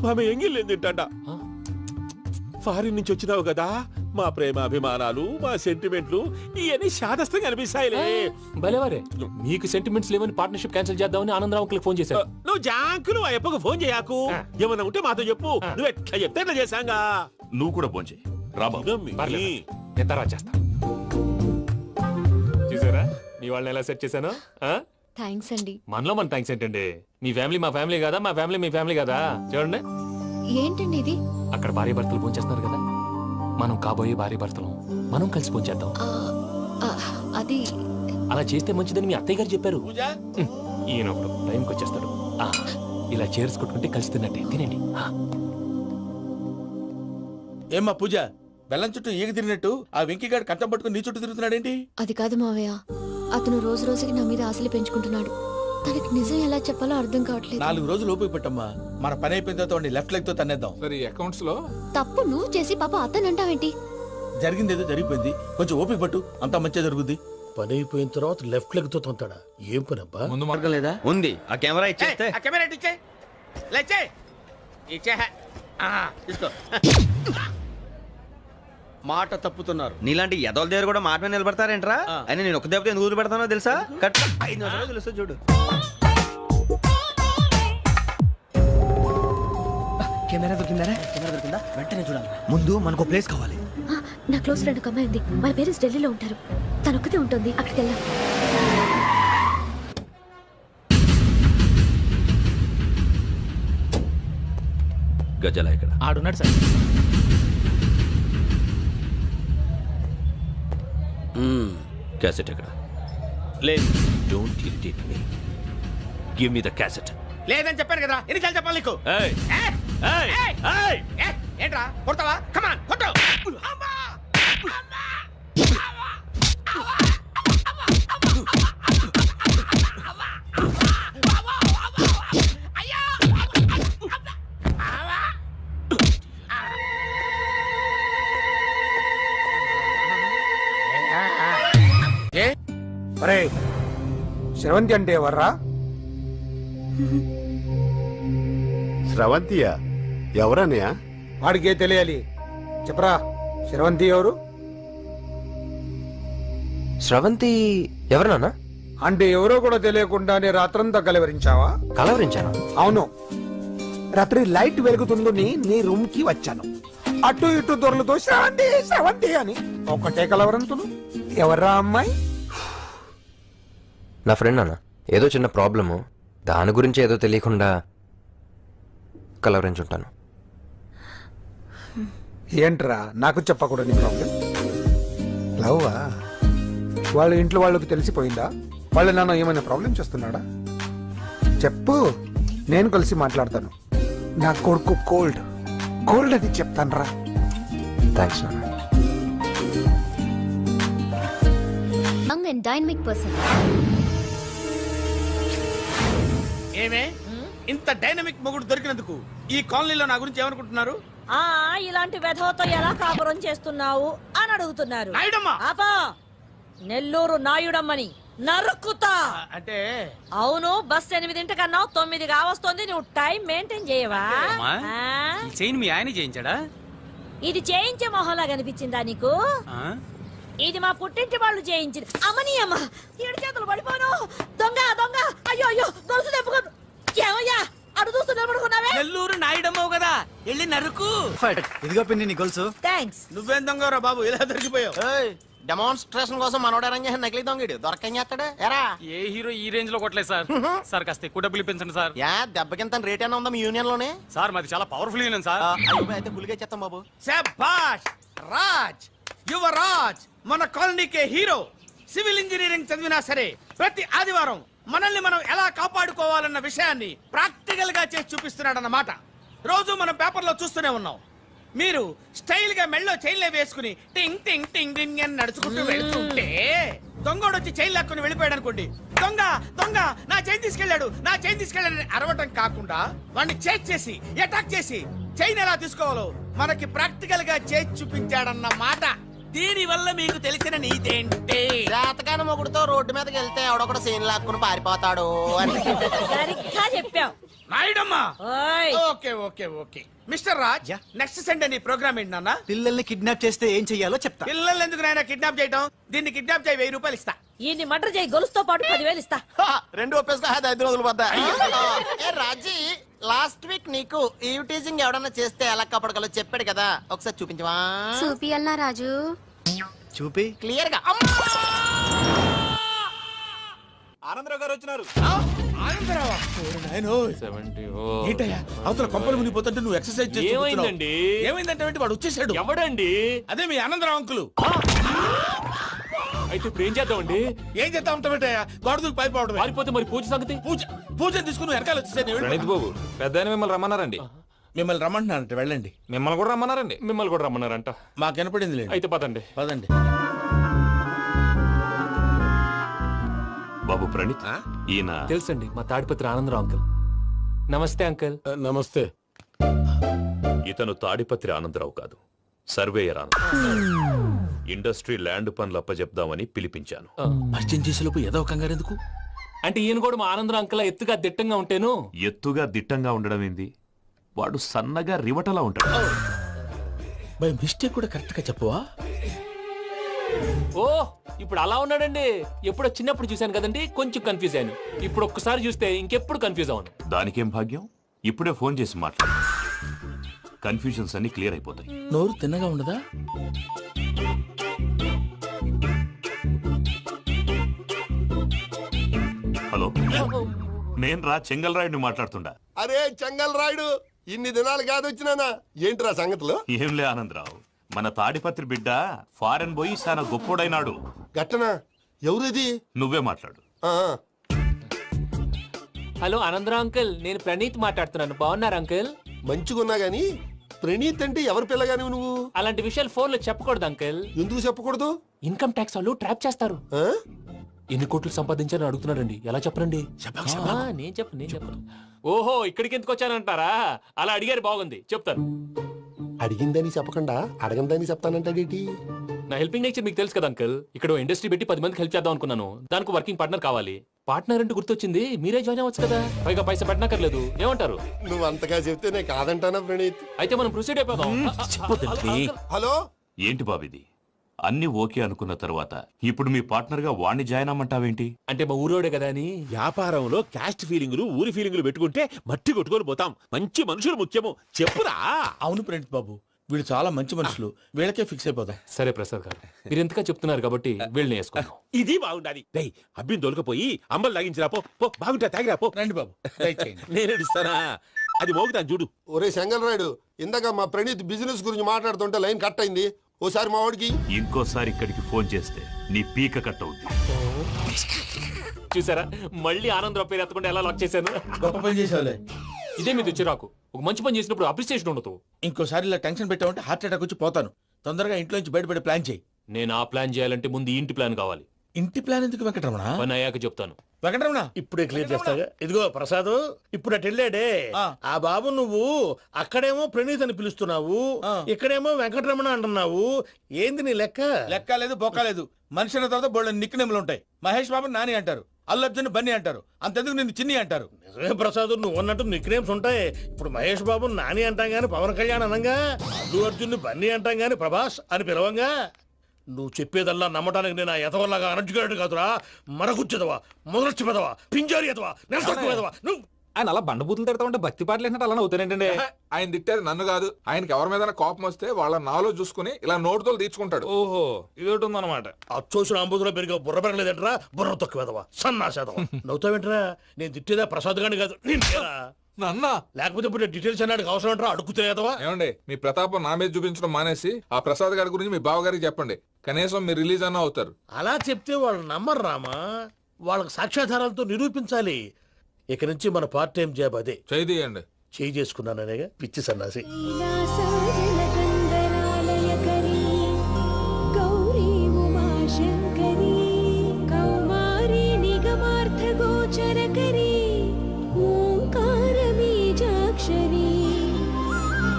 ఆమె ఎంగిల్లేం తింటాడ. ఫారిన్ నుంచి వచ్చినావు కదా, మా ప్రేమ అభిమానాలు మా సెంటిమెంట్లు ఇవన్నీ శాదస్తంగా అనిపిస్తాయిలే. భలేవారే, మీకు సెంటిమెంట్స్ లేవని పార్ట్నర్షిప్ క్యాన్సిల్ చేద్దామని ఆనందరావు అంకుల్ ఫోన్ చేశారు. నువ్వు జాంకులు అయ్యప్పకు ఫోన్ చేయకు. ఏమన్నా ఉంటే మాతో చెప్పు. నువ్వు ఎట్లా చెప్తే ఎట్లా చేశాంగా. నువ్వు కూడా ఫోన్ చేయి రాబాబు. పర్లేదు, నేను తర్వాత చేస్తా. చూసారా మీ వాళ్ళని ఎలా సెట్ చేశాను? థ్యాంక్స్ అండి. మనలో మన థ్యాంక్స్ ఏంటండి? మీ ఫ్యామిలీ మా ఫ్యామిలీ కదా, మా ఫ్యామిలీ మీ ఫ్యామిలీ కదా. చూడండి, ఏంటండి ఇది? అక్కడ భార్య భర్తలు ఫోన్ చేస్తున్నారు కదా, మనం కాబోయే భార్య భర్తలు మనం కలిసి ఫోన్ చేద్దాం. అది అలా చేస్తే మంచిదని మీ అత్తయ్య గారు చెప్పారు. ఈయన ఒకడు టైంకి వచ్చేస్తాడు. ఇలా చేర్స్ కొట్టుకుంటే కలిసి తిన్నట్టే. తినండి. ఏమ్మా పూజ, బెల్లం చుట్టూ ఈగ తిరిగినట్టు ఆ వెంకీగాడు కంటం పట్టుకుని నీ చుట్టూ తిరుగుతున్నాడేంటి? అది కాదు మావయ్య, అతను రోజు రోజుకి నా మీద ఆశలు పెంచుకుంటున్నాడు. తనకి నిజం ఎలా చెప్పాలో అర్థం కావట్లేదు. 4 రోజులు ఓపిక పెట్టమ్మా, మన పని అయిపోయిన తర్వాత లెఫ్ట్ లెగ్ తో తన్నేద్దాం. సరే అకౌంట్స్ లో తప్పు నువ్వు చేసి పాప అతను అంటావేంటి? జరిగింది ఏదో జరిగిపోయింది, కొంచెం ఓపిక పట్టు, అంతా మంచిగా జరుగుద్ది. పని అయిపోయిన తర్వాత లెఫ్ట్ లెగ్ తో తొంతాడా? ఏం పని అబ్బా? ముందు మార్గం లేదా? ఉంది. ఆ కెమెరా ఇచ్చేస్తే ఆ కెమెరా ఇచ్చే లేచే ఇచ్చే తీసుకో. మాట తప్పుతున్నారు. నీలాంటి ఎదల దగ్గర కూడా మాట మీద నిలబడతారేంట్రా? అని నేను ఒక దెబ్బతో ఎందుకు ఊరు పెడతానో తెలుసా? కట్ 5 నిమిషాలు తెలుసు చూడు. కెమెరా దొరికిందా? కెమెరా దొరికిందా? వెంటనే చూడాలి. ముందు మనకు ప్లేస్ కావాలి. నా క్లోజ్ ఫ్రెండ్ ఒక అమ్మాయి ఉంది. వాళ్ళ పేరెంట్స్ ఢిల్లీలో ఉంటారు. తను ఒక్కతే ఉంటుంది. అక్కడికి వెళ్దాం. గజల ఇక్కడ ఆడున్నాడు సార్. క్యాసెట్ ఎక్కడ? లేదు. Don't irritate me. Give me the cassette. లేదని చెప్పాను కదా, ఎన్నిసార్లు చెప్పాలి నీకు? ఏయ్ ఏయ్ ఏయ్ ఏంట్రా కొడతావా? కమాన్ కొట్టు. శ్రవంతి అంటే ఎవర్రా? స్రవంతియా? ఎవరన్నయ్యా? వాడికే తెలియాలి. చెప్పరా, శ్రవంతి ఎవరు? స్రవంతి ఎవరు నాన్న? అంటే ఎవరో కూడా తెలియకుండానే రాత్రంతా కలవరించావా? కలవరించాను. అవును, రాత్రి లైట్ వెలుగుతుందని నీ రూమ్ కి వచ్చాను. అటు ఇటు దొరలతో శ్రవంతి శ్రవంతి అని ఒకటే కలవరంతులు. ఎవర్రా అమ్మాయి? నా ఫ్రెండ్ నాన్న, ఏదో చిన్న ప్రాబ్లము, దాని గురించి ఏదో తెలియకుండా కలవరించుంటాను. ఏంట్రా నాకు చెప్పకూడదు నీ ప్రాబ్లం? లవ్వా? వాళ్ళ ఇంట్లో వాళ్ళకి తెలిసిపోయిందా? వాళ్ళ నాన్న ఏమైనా ప్రాబ్లం చేస్తున్నాడా? చెప్పు, నేను కలిసి మాట్లాడతాను. నా కొడుకు కోల్డ్ అని చెప్తాను రా. థ్యాంక్స్ నాన్న. Young and dynamic person. ఏమే ఇంత డైనమిక్ మొగుడు దొరికినందుకు ఈ కాలనీలో నా గురించి ఏమనుకుంటున్నారు? ఇలాంటి వెధవతో ఎలా కాపురం చేస్తున్నావు అని అడుగుతున్నారు. నాయుడమ్మ! ఆపా! నెల్లూరు నాయుడమ్మని నరుక్కుతా. అంటే అవును, బస్ 8 9 కావస్తుంది. నువ్వు టైం మెయింటైన్ చేయవా? ఈ చైన్ మీ ఆయన చేయించాడా? ఇది చేయించే మొహంలా కనిపించిందా నీకు? ఇది మా పుట్టింటి వాళ్ళు చేయించింది. అమ్మని అమ్మ, 7 చేతులు పడిపోను. దొంగ దొంగ, అయ్యో అయ్యో, గొలుసు తెప్పుకోను. ఏమయ్యా అడు చూస్తూ నిలబడుకున్నావే? నెల్లూరు నాయుడమ్మవు కదా, వెళ్ళి నరుకు. ఇదిగో పిన్ని నీ గొలుసు. థ్యాంక్స్. నువ్వేం దొంగరా బాబు, ఇలా దొరికిపోయావు? డెమాన్స్ట్రేషన్ కోసం మనోడు అరేంజ్ చేసిన నకిలీ దొంగడు దొరకని చేస్తాడు. ఎరా ఏ హీరో ఈ రేంజ్ లో కొట్టలేదు సార్. సార్ కాస్త ఎక్కువ డబ్బులు ఇప్పించండి సార్. యా దెబ్బకింత రేట్ అయినా ఉందా మీ యూనియన్ లోనే? సార్ మాది చాలా పవర్ఫుల్ యూనియన్ సార్. అయితే ఫుల్గా చేస్తాం బాబు. శభాష్ రాజ్, యువరాజ్, మన కాలనీకే హీరో. సివిల్ ఇంజనీరింగ్ చదివినా సరే ప్రతి ఆదివారం మనల్ని మనం ఎలా కాపాడుకోవాలన్న విషయాన్ని ప్రాక్టికల్ గా చేసి చూపిస్తున్నాడన్నమాట. రోజు మనం పేపర్లో చూస్తూనే ఉన్నాం. మీరు స్టైల్ గా మెళ్ళో చైన్లే వేసుకుని టింగ్ టింగ్ టింగ్ టింగ్ అని నడుచుకుంటూ వెళ్తుంటే దొంగోడు వచ్చి చైన్ లాక్కుని వెళ్ళిపోయాడు అనుకోండి. దొంగ దొంగ నా చైన్ తీసుకెళ్ళాడు, నా చైన్ తీసుకెళ్ళాడని అరవటం కాకుండా వాడిని చేజ్ చేసి అటాక్ చేసి చైన్ ఎలా తీసుకోవాలో మనకి ప్రాక్టికల్ గా చేసి చూపించాడన్న మాట. దీని వల్ల మీకు తెలిసిన నీతేంటే జాతకాన మొగుడుతో రోడ్డు మీదకి వెళ్తే ఎవడొకడు సీన్ లాక్కుని పారిపోతాడు అని. సరిగ్గా చెప్పావు. నాయుడమ్మా. ఓయ్. Okay okay okay mister Raj, next Sunday నీ ప్రోగ్రామ్ ఏంటి నాన్న? పిల్లల్ని కిడ్నాప్ చేస్తే ఏం చెయ్యాలో చెప్తా. పిల్లల్ని ఎందుకు నాయన కిడ్నాప్ చేయటం? దీన్ని కిడ్నాప్ చేయి, 1000 రూపాయలు ఇస్తా. ఈయన్ని మటర్ చేయి, గొలుసుతో పాటు 10,000 ఇస్తా. రెండు ఒప్పేసుకో, 5 రోజులు పడ్డా. ఏ రాజీ, లాస్ట్ వీక్ నీకు ఈ టీజింగ్ ఎవడన్నా చేస్తే ఎలా కాపాడగలో చెప్పాడు కదా, ఒకసారి చూపించవా? చూపియల్నా రాజు? చూపి. క్లియర్ గా. ఆనందరావు గారు వచ్చినారు. ఆనందరావా? ఏంటయ్యా అవతల కొంపలు మునిగిపోతుంటే నువ్వు ఎక్సర్సైజ్ ఏమైందండి? ఏమైందంటే వాడు వచ్చేసాడు. ఎవడండి? అదే మీ ఆనందరావు అంకులు. అయితే ఇప్పుడు ఏం చేద్దామండి? ఏం చేస్తా ఉంటావేటయ్యా, గొడవకు పైపోవడం. పారిపోతే మరి పూజ సంగతి? పూజ తీసుకుని వెనకాల వచ్చేసాను. బాబు పెద్ద మిమ్మల్ని రమ్మన్నారండి. మిమ్మల్ని రమ్మంటున్నారంట, వెళ్ళండి. మిమ్మల్ని కూడా రమ్మన్నారండి. మిమ్మల్ని కూడా రమ్మన్నారంట. మాకు వినపడింది లేదు. అయితే పదండి. పదండి. బాబు ప్రణీత్, ఈయన తెలుసండి, మా తాడిపత్రి ఆనందరావు అంకుల్. నమస్తే అంకుల్. నమస్తే. ఇతను తాడిపత్రి ఆనందరావు కాదు, సర్వేయర్ ఆనందరావు. ఇండస్ట్రీ ల్యాండ్ పనులు అప్పచెప్దామని పిలిపించాను. పరిచయం చేసేలోపు ఏదో కంగారు ఎందుకు? అంటే ఈయన కూడా మా ఆనందరావు అంకుల్ ఎత్తుగా దిట్టంగా ఉంటేను. ఎత్తుగా దిట్టంగా ఉండడం ఏంది, వాడు సన్నగా రివటలా ఉంటాడు. బై మిస్టేక్ కూడా కరెక్ట్ గా చెప్పవా? ఓ ఇప్పుడు అలా ఉన్నాడండి. ఎప్పుడో చిన్నప్పుడు చూశాను కదండి, కొంచెం కన్ఫ్యూజ్ అయ్యాను. ఇప్పుడు ఒక్కసారి చూస్తే ఇంకెప్పుడు కన్ఫ్యూజ్ అవ్వను. దానికేం భాగ్యం, ఇప్పుడే ఫోన్ చేసి మాట్లాడు. కన్ఫ్యూజన్స్ అన్ని క్లియర్ అయిపోతాయి. నోరు తిన్నగా ఉండదా? హలో, నేను రా చెంగల్ రాయుడిని మాట్లాడుతుండా. అరే చెంగల్ రాయుడు, ఇన్ని దినాలు కాదు వచ్చినానా? ఏంట్రా సంగతులు? ఏంలే ఆనందరావు, మన తాడిపత్రి బిడ్డ ఫారెన్ పోయి చాలా గొప్పోడైనాడు. గట్టనా? ఎవరిది? నువ్వే మాట్లాడు. హలో ఆనందరావు అంకుల్, నేను ప్రణీత్ మాట్లాడుతున్నాను. బాగున్నారు అంకుల్? మంచిగున్నా గాని ప్రణీత్ అంటే ఎవరి పిల్లగాని నువ్వు? అలాంటి విషయాలు ఫోన్ లో చెప్పకూడదు అంకుల్. ఎందుకు చెప్పకూడదు? ఇన్కమ్ ట్యాక్స్ వాళ్ళు ట్రాప్ చేస్తారు. ఎన్ని కోట్లు సంపాదించాలని అడుగుతున్నారండి, ఎలా చెప్పరండి? నేను చెప్పను. ఓహో, ఇక్కడికి ఎందుకు వచ్చానంటారా? అలా అడిగారు, బాగుంది, చెప్తాను. అడిగిందని చెప్పకుండా అడగందని చెప్తానంటాడేటి? నా హెల్పింగ్ నేచర్ మీకు తెలుసు కదా అంకుల్. ఇక్కడ ఇండస్ట్రీ పెట్టి 10 మందికి హెల్ప్ చేద్దాం అనుకున్నాను. దానికి వర్కింగ్ పార్ట్నర్ కావాలి. పార్ట్నర్ అంటే గుర్తొచ్చింది, మీరే జాయిన్ అవ్వచ్చు కదా, పైగా పైసా పెట్టనక్కర్లేదు. ఏమంటారు? నువ్వు అంతగా చెప్తే నేను కాదంటానా ప్రణీత్? అయితే మనం ప్రొసీడ్ అయిపోదాం. హలో, ఏంటి బాబిది? అన్ని ఓకే అనుకున్న తర్వాత ఇప్పుడు మీ పార్ట్నర్ గా వాణ్ణి జాయిన్ అమ్మంటావేంటి? అంటే మా ఊరోడే కదా అని. వ్యాపారంలో క్యాస్ట్ ఫీలింగులు, ఊరి ఫీలింగులు పెట్టుకుంటే మట్టి కొట్టుకొని పోతాం. మంచి మనుషులు ముఖ్యము. చెప్పురా. అవును ప్రణీత్ బాబు, వీళ్ళు చాలా మంచి మనుషులు, వీళ్ళకే ఫిక్స్ అయిపోదాం. సరే ప్రసాద్ గారు, మీరు ఎంతగా చెప్తున్నారు కాబట్టి వీళ్ళని వేసుకుందాం. ఇది బాగుండాలి. డై అబ్బిని దొలకపోయి అంబలు లాగించిరా పో. బాగుంటా తాగిరా పో. రండి బాబు, దయచేయండి. నేను ఇస్తానా? అది మోగుతాను చూడు. ఒరే చెంగల్ రాయుడు, ఇందాక మా ప్రణీత్ బిజినెస్ గురించి మాట్లాడుతుంటే లైన్ కట్ అయింది. ఓసారి మా వాడికి. ఇంకోసారి ఇక్కడికి ఫోన్ చేస్తే నీ పీక కట్ అవుద్ది. చూసారా, మళ్ళీ ఆనందరావు పేరు ఎత్తకుండా ఎలా లాక్ చేశాను. గొప్ప పని చేసేవాళ్ళే. ఇదే మీద చిరాకు. ఒక మంచి పని చేసినప్పుడు అప్రిసియేషన్ ఉండదు. ఇంకోసారి ఇలా టెన్షన్ పెట్టామంటే హార్ట్ అటాక్ వచ్చి పోతాను. తొందరగా ఇంట్లో నుంచి బయటపడే ప్లాన్ చేయి. నేను ఆ ప్లాన్ చేయాలంటే ముందు ఈ ఇంటి ప్లాన్ కావాలి. ఇంటి ప్లాన్ ఎందుకు వెంకటరమణ? పని అయ్యాక చెప్తాను. వెంకటరమణ ఇప్పుడే క్లియర్ చేస్తాగా. ఇదిగో ప్రసాద్, ఇప్పుడు అటు వెళ్ళాడే ఆ బాబు, నువ్వు అక్కడేమో ప్రణీత్ అని పిలుస్తున్నావు, ఇక్కడేమో వెంకటరమణ అంటున్నావు. ఏంది నీ లెక్క? లెక్క లేదు, బొక్క లేదు. మనిషి అన్న తర్వాత బోళ్ళ నిక్నెములు ఉంటాయి. మహేష్ బాబు నాని అంటారు, అల్లు అర్జున్ బన్నీ అంటారు, అంతెందుకు నిన్ను చిన్ని అంటారు. నిజమే ప్రసాద్, నువ్వు అన్నట్టు నిక్నేమ్స్ ఉంటాయి. ఇప్పుడు మహేష్ బాబు నాని అంటాం గాని పవన్ కళ్యాణ్ అనంగా, అల్లు అర్జున్ బన్నీ అంటాం గాని ప్రభాస్ అని పిలవంగా. నువ్వు చెప్పేదల్లా నమ్మటానికి నేను ఎతవల్లాగా అనర్జుకేటెడ్ కాదురా. మరగుచ్చదవా, మొదలచ్చి పెదవా, పింజారి ఎదవా, నెలసొక్కుదవా నువ్వు. ఆయన అలా బండబూతులు తిడతా ఉంటే భక్తి పాటలు ఏంటంటే అలా అవుతానంటే. ఆయన తిట్టేది నన్ను కాదు, ఆయనకి ఎవరి మీద కోపం వస్తే వాళ్ళ నాలో చూసుకుని ఇలా నోటుతో తీర్చుకుంటాడు. ఓహో, ఇది ఒకటి ఉందన్నమాట. అచ్చోసిన అంబుధులో పెరిగా బుర్ర పెరగలేదంటరా, బుర్ర తొక్కువేదవా, సన్నాసేదవా. నవ్వుతావేంట్రా? నేను తిట్టేదా ప్రసాద్ గాని కాదు, నన్న. లేకపోతే ఇప్పుడు డీటెయిల్స్ అన్నాడు అవసరం అంటారా? అడుగుతాయేదవా. ఏమండి, మీ ప్రతాపం నా మీద చూపించడం మానేసి ఆ ప్రసాద్ గారి గురించి మీ బావగారికి చెప్పండి. కనీసం మీరు రిలీజ్ అన్న అవుతారు. అలా చెప్తే వాళ్ళు నమ్మరు రామా. వాళ్ళకి సాక్ష్యాధారాలతో నిరూపించాలి. ఇక నుంచి మన పార్ట్ టైం జాబ్ అదే. చేయండి. చేయి చేసుకున్నాననేగా పిచ్చి సన్నాసి.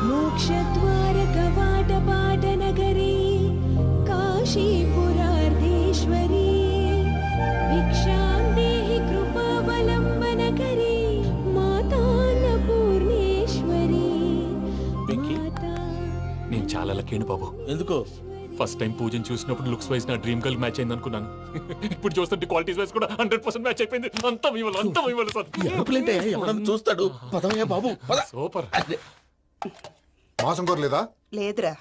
మోక్షద్వార కవాట పాట నగరీ కా నేను చాలా లక్కీ బాబు. ఎందుకు? ఫస్ట్ టైం పూజను చూసినప్పుడు లుక్స్ వైజ్ నా డ్రీమ్ గర్ల్ మ్యాచ్ అయింది అనుకున్నాను. ఇప్పుడు చూస్తుంటే క్వాలిటీస్ వైజ్ కూడా 100% మ్యాచ్ అయిపోయింది. అంతా ఇవ్వాలి సార్. ఎప్పుడంటే ఎవడన్నా చూస్తాడు. పదవయ్యా బాబు, పద. సూపర్. మాసం కోరలేదా? లేదురా,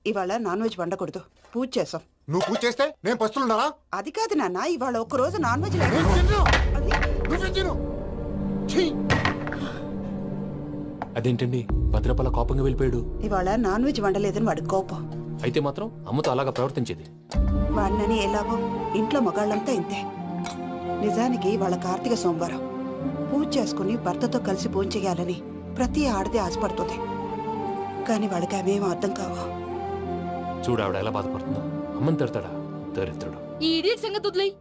ఇవాళ నాన్ వెజ్ వండకూడదు, పూజ చేసాం. నువ్వు పూజ చేస్తే నేను పస్తులున్నానా? అది కాదు నాన్న, ఇవాళ ఒక్కరోజు నాన్ వెజ్ లేదు. నువ్వే తిను. అదేంటండి భద్రపల కోపంగా వెళ్ళిపోయాడు? ఇవాళ నాన్ వెజ్ వండలేదని వాడి కోపం. అయితే మాత్రం అమ్మతో అలాగా ప్రవర్తించేది. వాడినని ఎలాగో ఇంట్లో మగాళ్ళంతా ఇంతే. నిజానికి వాళ్ళ కార్తీక సోమవారం పూజ చేసుకుని భర్తతో కలిసి పూజ చేయాలని ప్రతి ఆడది ఆశపడుతుంది. కానీ వాడికి అవేం అర్థం కావు. చూడు ఆవిడ ఎలా బాధపడుతుందో. అమ్మని తిడతాడా దరిద్రుడు. ఈ ఇడియట్ సంగతి వదిలేయ్.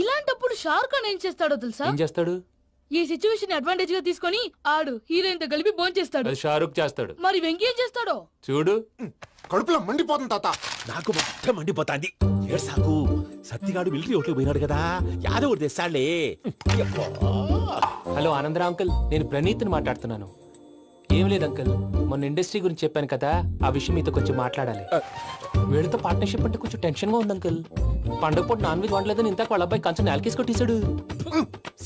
ఇలాంటప్పుడు షారుఖ్ ఖాన్ ఏం చేస్తాడో తెలుసా? ఏం చేస్తాడు? ఈ సిచ్యువేషన్ అడ్వాంటేజ్ గా తీసుకొని ఆడు హీరోయిన్ తో కలిపి బోన్ చేస్తాడు. అది షారుఖ్ చేస్తాడు. మరి వెంకీ ఏం చేస్తాడో చూడు. కడుపులో మండిపోతుంది తాత. నాకు మొత్తం మండిపోతాంది. ఏడు సాకు సత్తిగాడు మిలిటరీ ఓట్లు పోయినాడు కదా, యాదవ్ ఒకటి తెస్తాడులే. హలో ఆనందరా అంకుల్, నేను ప్రణీత్ని మాట్లాడుతున్నాను. ఏం లేదు అంకుల్, మొన్న ఇండస్ట్రీ గురించి చెప్పాను కదా, ఆ విషయం మీతో కొంచెం మాట్లాడాలి. వీళ్ళతో పార్ట్నర్షిప్ అంటే కొంచెం టెన్షన్ గా ఉంది అంకుల్. పండుగ పూట నాన్ వెజ్ వండలేదని ఇంతకు వాళ్ళ అబ్బాయి కంచెం నేలకేసి కొట్టేశాడు.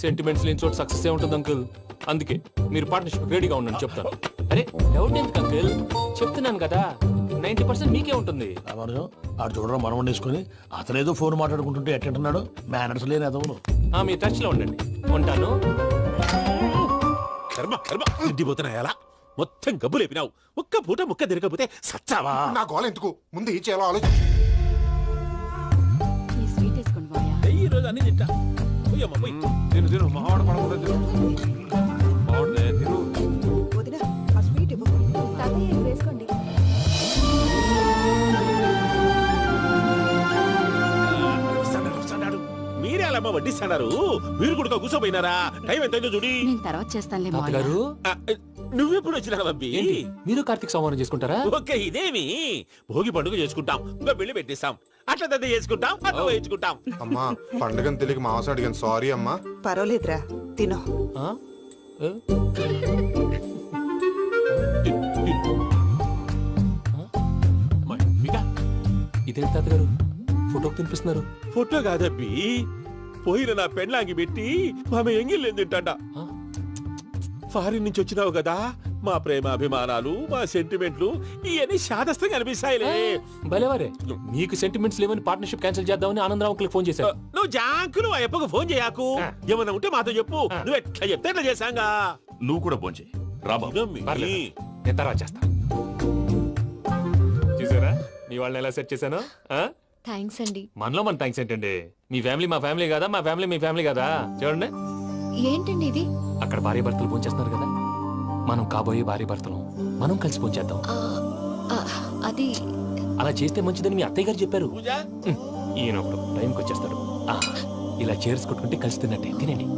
సెంటిమెంట్స్ లేని చోట సక్సెస్ ఏ ఉంటుంది అంకుల్. అందుకే మీరు పార్ట్నర్షిప్ రెడీగా ఉండండి చెప్తాను. అరే డౌట్ ఎందుకు అంకుల్, చెప్తున్నాను కదా 90% మీకే ఉంటుంది. ఆడు చూడడం మనం వండేసుకొని అతనేదో ఫోన్ మాట్లాడుకుంటుంటే ఎట్టంటున్నాడు. మేనర్స్ లేని అదవును. మీ టచ్ లో ఉండండి. ఉంటాను. కర్మ కర్మ తిండిపోతున్నా ఎలా మొత్తం గబ్బు లేపినావు. ఒక్క పూట ముక్క తిరగకపోతే సచ్చావా? నా గోల ఎందుకు, ముందు ఈ చేయాలో ఆలోచించు. ఈ రోజు అన్ని తింటా. పోయమ్మ, పోయ్. తిను మావాడు పడకుండా తిను. మావాడులే, తిను. వదినా, ఆ స్వీట్ ఇవ్వు. వేసుకోండి. వస్తాడు. మీరే అలా వడ్డిస్తాడారు. మీరు కూడా కూర్చోపోయినారా? టైం ఎంతైందో చూడి. నేను తర్వాత చేస్తానులే తాతగారు, నువ్వెప్పుడు వచ్చినా బంబి? మీరు కార్తీక్ సంహారం చేసుకుంటారా? ఓకే, ఇదేమి భోగి పండుగ చేసుకుంటాం, ఇంకా పెళ్లి పెట్టేస్తాం, అట్లా దద్ద చేసుకుంటాం, అట్లా వేయించుకుంటాం. అమ్మా పండుగని తెలియక మాంసం అడిగాను, సారీ అమ్మా. పర్వాలేదురా, తినో. ఇదే తాతగారు ఫోటోకి తినిపిస్తున్నారు. ఫోటో కాదబ్బి, పోయిన నా పెళ్ళాంగి పెట్టి ఆమె ఎంగిల్లేం తింటాడ. ఫారిన్ నుంచి వచ్చినావు కదా, మా ప్రేమ అభిమానాలు, మా సెంటిమెంట్లు ఇవన్నీ శాదస్తంగా అనిపిస్తాయిలే. భలేవారే, మీకు సెంటిమెంట్స్ లేవని పార్ట్నర్షిప్ క్యాన్సిల్ చేద్దామని ఆనందరావు అంకుల్ ఫోన్ చేశారు. నువ్వు జాంకులు ఆ అప్పకు ఫోన్ చేయకు. ఏమన్నా ఉంటే మాతో చెప్పు. నువ్వు ఎట్లా చెప్తే ఎట్లా చేశాంగా. నువ్వు కూడా ఫోన్ చేయి. పర్లేదు, నేను తర్వాత చేస్తా. చూసారా మీ వాళ్ళని ఎలా సెట్ చేశాను? థ్యాంక్స్ అండి. మనలో మన థ్యాంక్స్ ఏంటండి? మీ ఫ్యామిలీ మా ఫ్యామిలీ కదా, మా ఫ్యామిలీ మీ ఫ్యామిలీ కదా. చూడండి, ఏంటండి ఇది? అక్కడ భార్య భర్తలు భోంచేస్తున్నారు కదా, మనం కాబోయే భార్య భర్తలు మనం కలిసి భోంచేద్దాం. అది అలా చేస్తే మంచిదని మీ అత్తయ్య గారు చెప్పారు. ఈయన ఒకడు టైంకి వచ్చేస్తాడు. ఇలా చేర్స్ కొట్టుకుంటే కలిసి తిన్నట్టే. తినండి.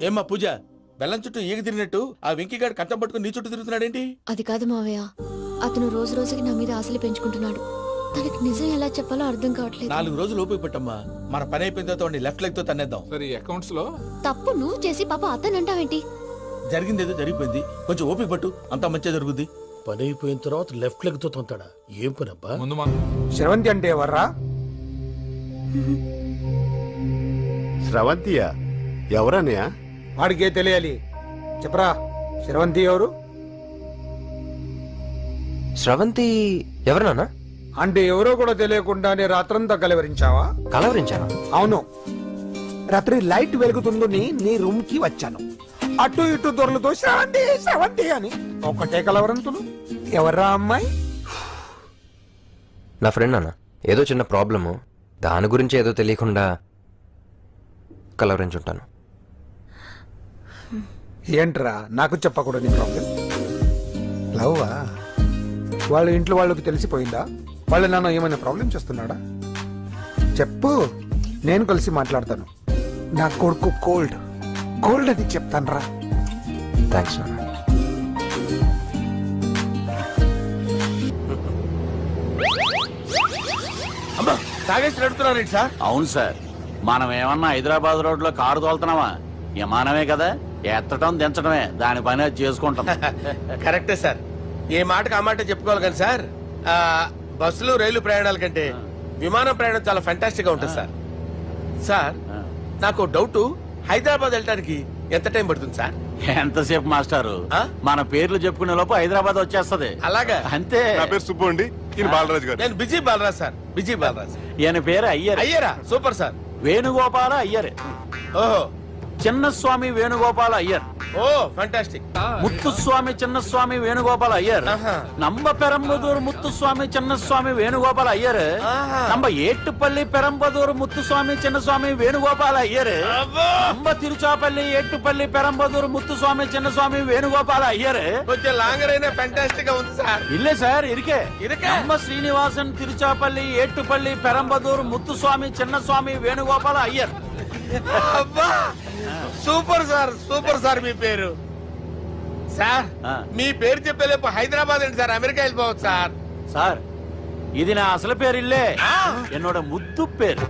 ఏమ్మా పూజ, బెల్లం చుట్టూ ఈగ తిరిగినట్టు ఆ వెంకీగాడు కట్టం పట్టుకుని నీ చుట్టూ తిరుగుతున్నాడేంటి? అది కాదు మావయ్య, అతను రోజు రోజుకి నా మీద ఆశలు పెంచుకుంటున్నాడు. తనకి నిజం ఎలా చెప్పాలో అర్థం కావట్లేదు. 4 రోజులు ఓపిక పట్టమ్మా, మన పని అయిపోయిన తర్వాత లెఫ్ట్ లెగ్ తో తన్నేద్దాం. సరే అకౌంట్స్ లో తప్పు నువ్వు చేసి పాప అతను అంటావేంటి? జరిగింది ఏదో జరిగిపోయింది, కొంచెం ఓపిక పట్టు, అంతా మంచిగా జరుగుద్ది. పని అయిపోయిన తర్వాత లెఫ్ట్ లెగ్ తో తొంతాడా? ఏం పని అబ్బా? ముందు శ్రవంతి అంటే ఎవర్రా? స్రవంతియా? ఎవరన్నయ్యా? వాడికే తెలియాలి, చెప్పరా. శ్రవంతి ఎవరు? స్రవంతి ఎవరు నాన్న? అంటే ఎవరో కూడా తెలియకుండానే రాత్రంతా కలవరించావా? కలవరించాను. అవును, రాత్రి లైట్ వెలుగుతుందని నీ రూమ్ కి వచ్చాను. అటు ఇటు దొరలతో శ్రవంతి శ్రవంతి అని ఒకటే కలవరంతులు. ఎవర్రా అమ్మాయి? నా ఫ్రెండ్ నాన్న, ఏదో చిన్న ప్రాబ్లము, దాని గురించి ఏదో తెలియకుండా కలవరించుంటాను. ఏంట్రా నాకు చెప్పకూడదు నీ ప్రాబ్లం? లవ్వా? వాళ్ళ ఇంట్లో వాళ్ళకి తెలిసిపోయిందా? వాళ్ళ నాన్న ఏమైనా ప్రాబ్లం చేస్తున్నాడా? చెప్పు, నేను కలిసి మాట్లాడతాను. నా కొడుకు కోల్డ్ కోల్డ్ అని చెప్తాను రా. థ్యాంక్స్ నాన్న. తాగేసి నడుపుతున్నారేంటి సార్? అవును సార్, మనం ఏమన్నా హైదరాబాద్ రోడ్ లో కారు తోలుతున్నావా? విమానమే కదా, ఎత్తడం దించడమే దాని పని అది చేసుకుంటాం. కరెక్టే సార్, ఏ మాటకు ఆ మాట చెప్పుకోవాలి కానీ సార్ బస్సులు రైలు ప్రయాణాల కంటే విమానం ప్రయాణం చాలా ఫంటాస్టిక్ గా ఉంటుంది సార్. సార్ నాకు డౌట్, హైదరాబాద్ వెళ్ళడానికి ఎంత టైం పడుతుంది సార్? ఎంతసేపు మాస్టారు, మన పేర్లు చెప్పుకునే లోపు హైదరాబాద్ వచ్చేస్తది. అలాగా? అంతే. నా పేరు సుబ్బు అండి, ఈయన బాలరాజు గారు. నేను busy Balaraj sir, busy Balaraj. ఈయన పేరు అయ్యర్. అయ్యరా? Super sir. వేణుగోపాల అయ్యర్. ఓహో. చిన్నస్వామి వేణుగోపాల అయ్యర్. Oh fantastic. ముత్తుస్వామి చిన్నస్వామి వేణుగోపాల అయ్యర్. நம்ம பெரம்பதூர் முத்துசுவாமி சின்னசுவாமி வேணுகோபால ஐயர். நம்ம ஏட்டுப்பள்ளி பெரம்பதூர் முத்துசுவாமி சின்னசுவாமி வேணுகோபால ஐயர். நம்ம திருச்சாப்பள்ளி ஏட்டுப்பள்ளி பெரம்பதூர் முத்துசுவாமி சின்னசுவாமி வேணுகோபால ஐயர். కొంచెం లాంగర్ అయినా ఫంటాస్టిక్ గా ఉంది సార్. இல்ல சார் இருக்கே. நம்ம ஸ்ரீனிவாசன் திருச்சாப்பள்ளி ஏட்டுப்பள்ளி பெரம்பதூர் முத்துசுவாமி சின்னசுவாமி வேணுகோபால ஐயர். అబ్బా సూపర్ సార్, సూపర్ సార్. మీ పేరు సార్, మీ పేరు చెప్పేలేపు హైదరాబాద్ అండి సార్, అమెరికా వెళ్ళిపోవచ్చు సార్. సార్ ఇది నా అసలు పేరు ఇల్లే, என்னோட ముద్దు పేరు.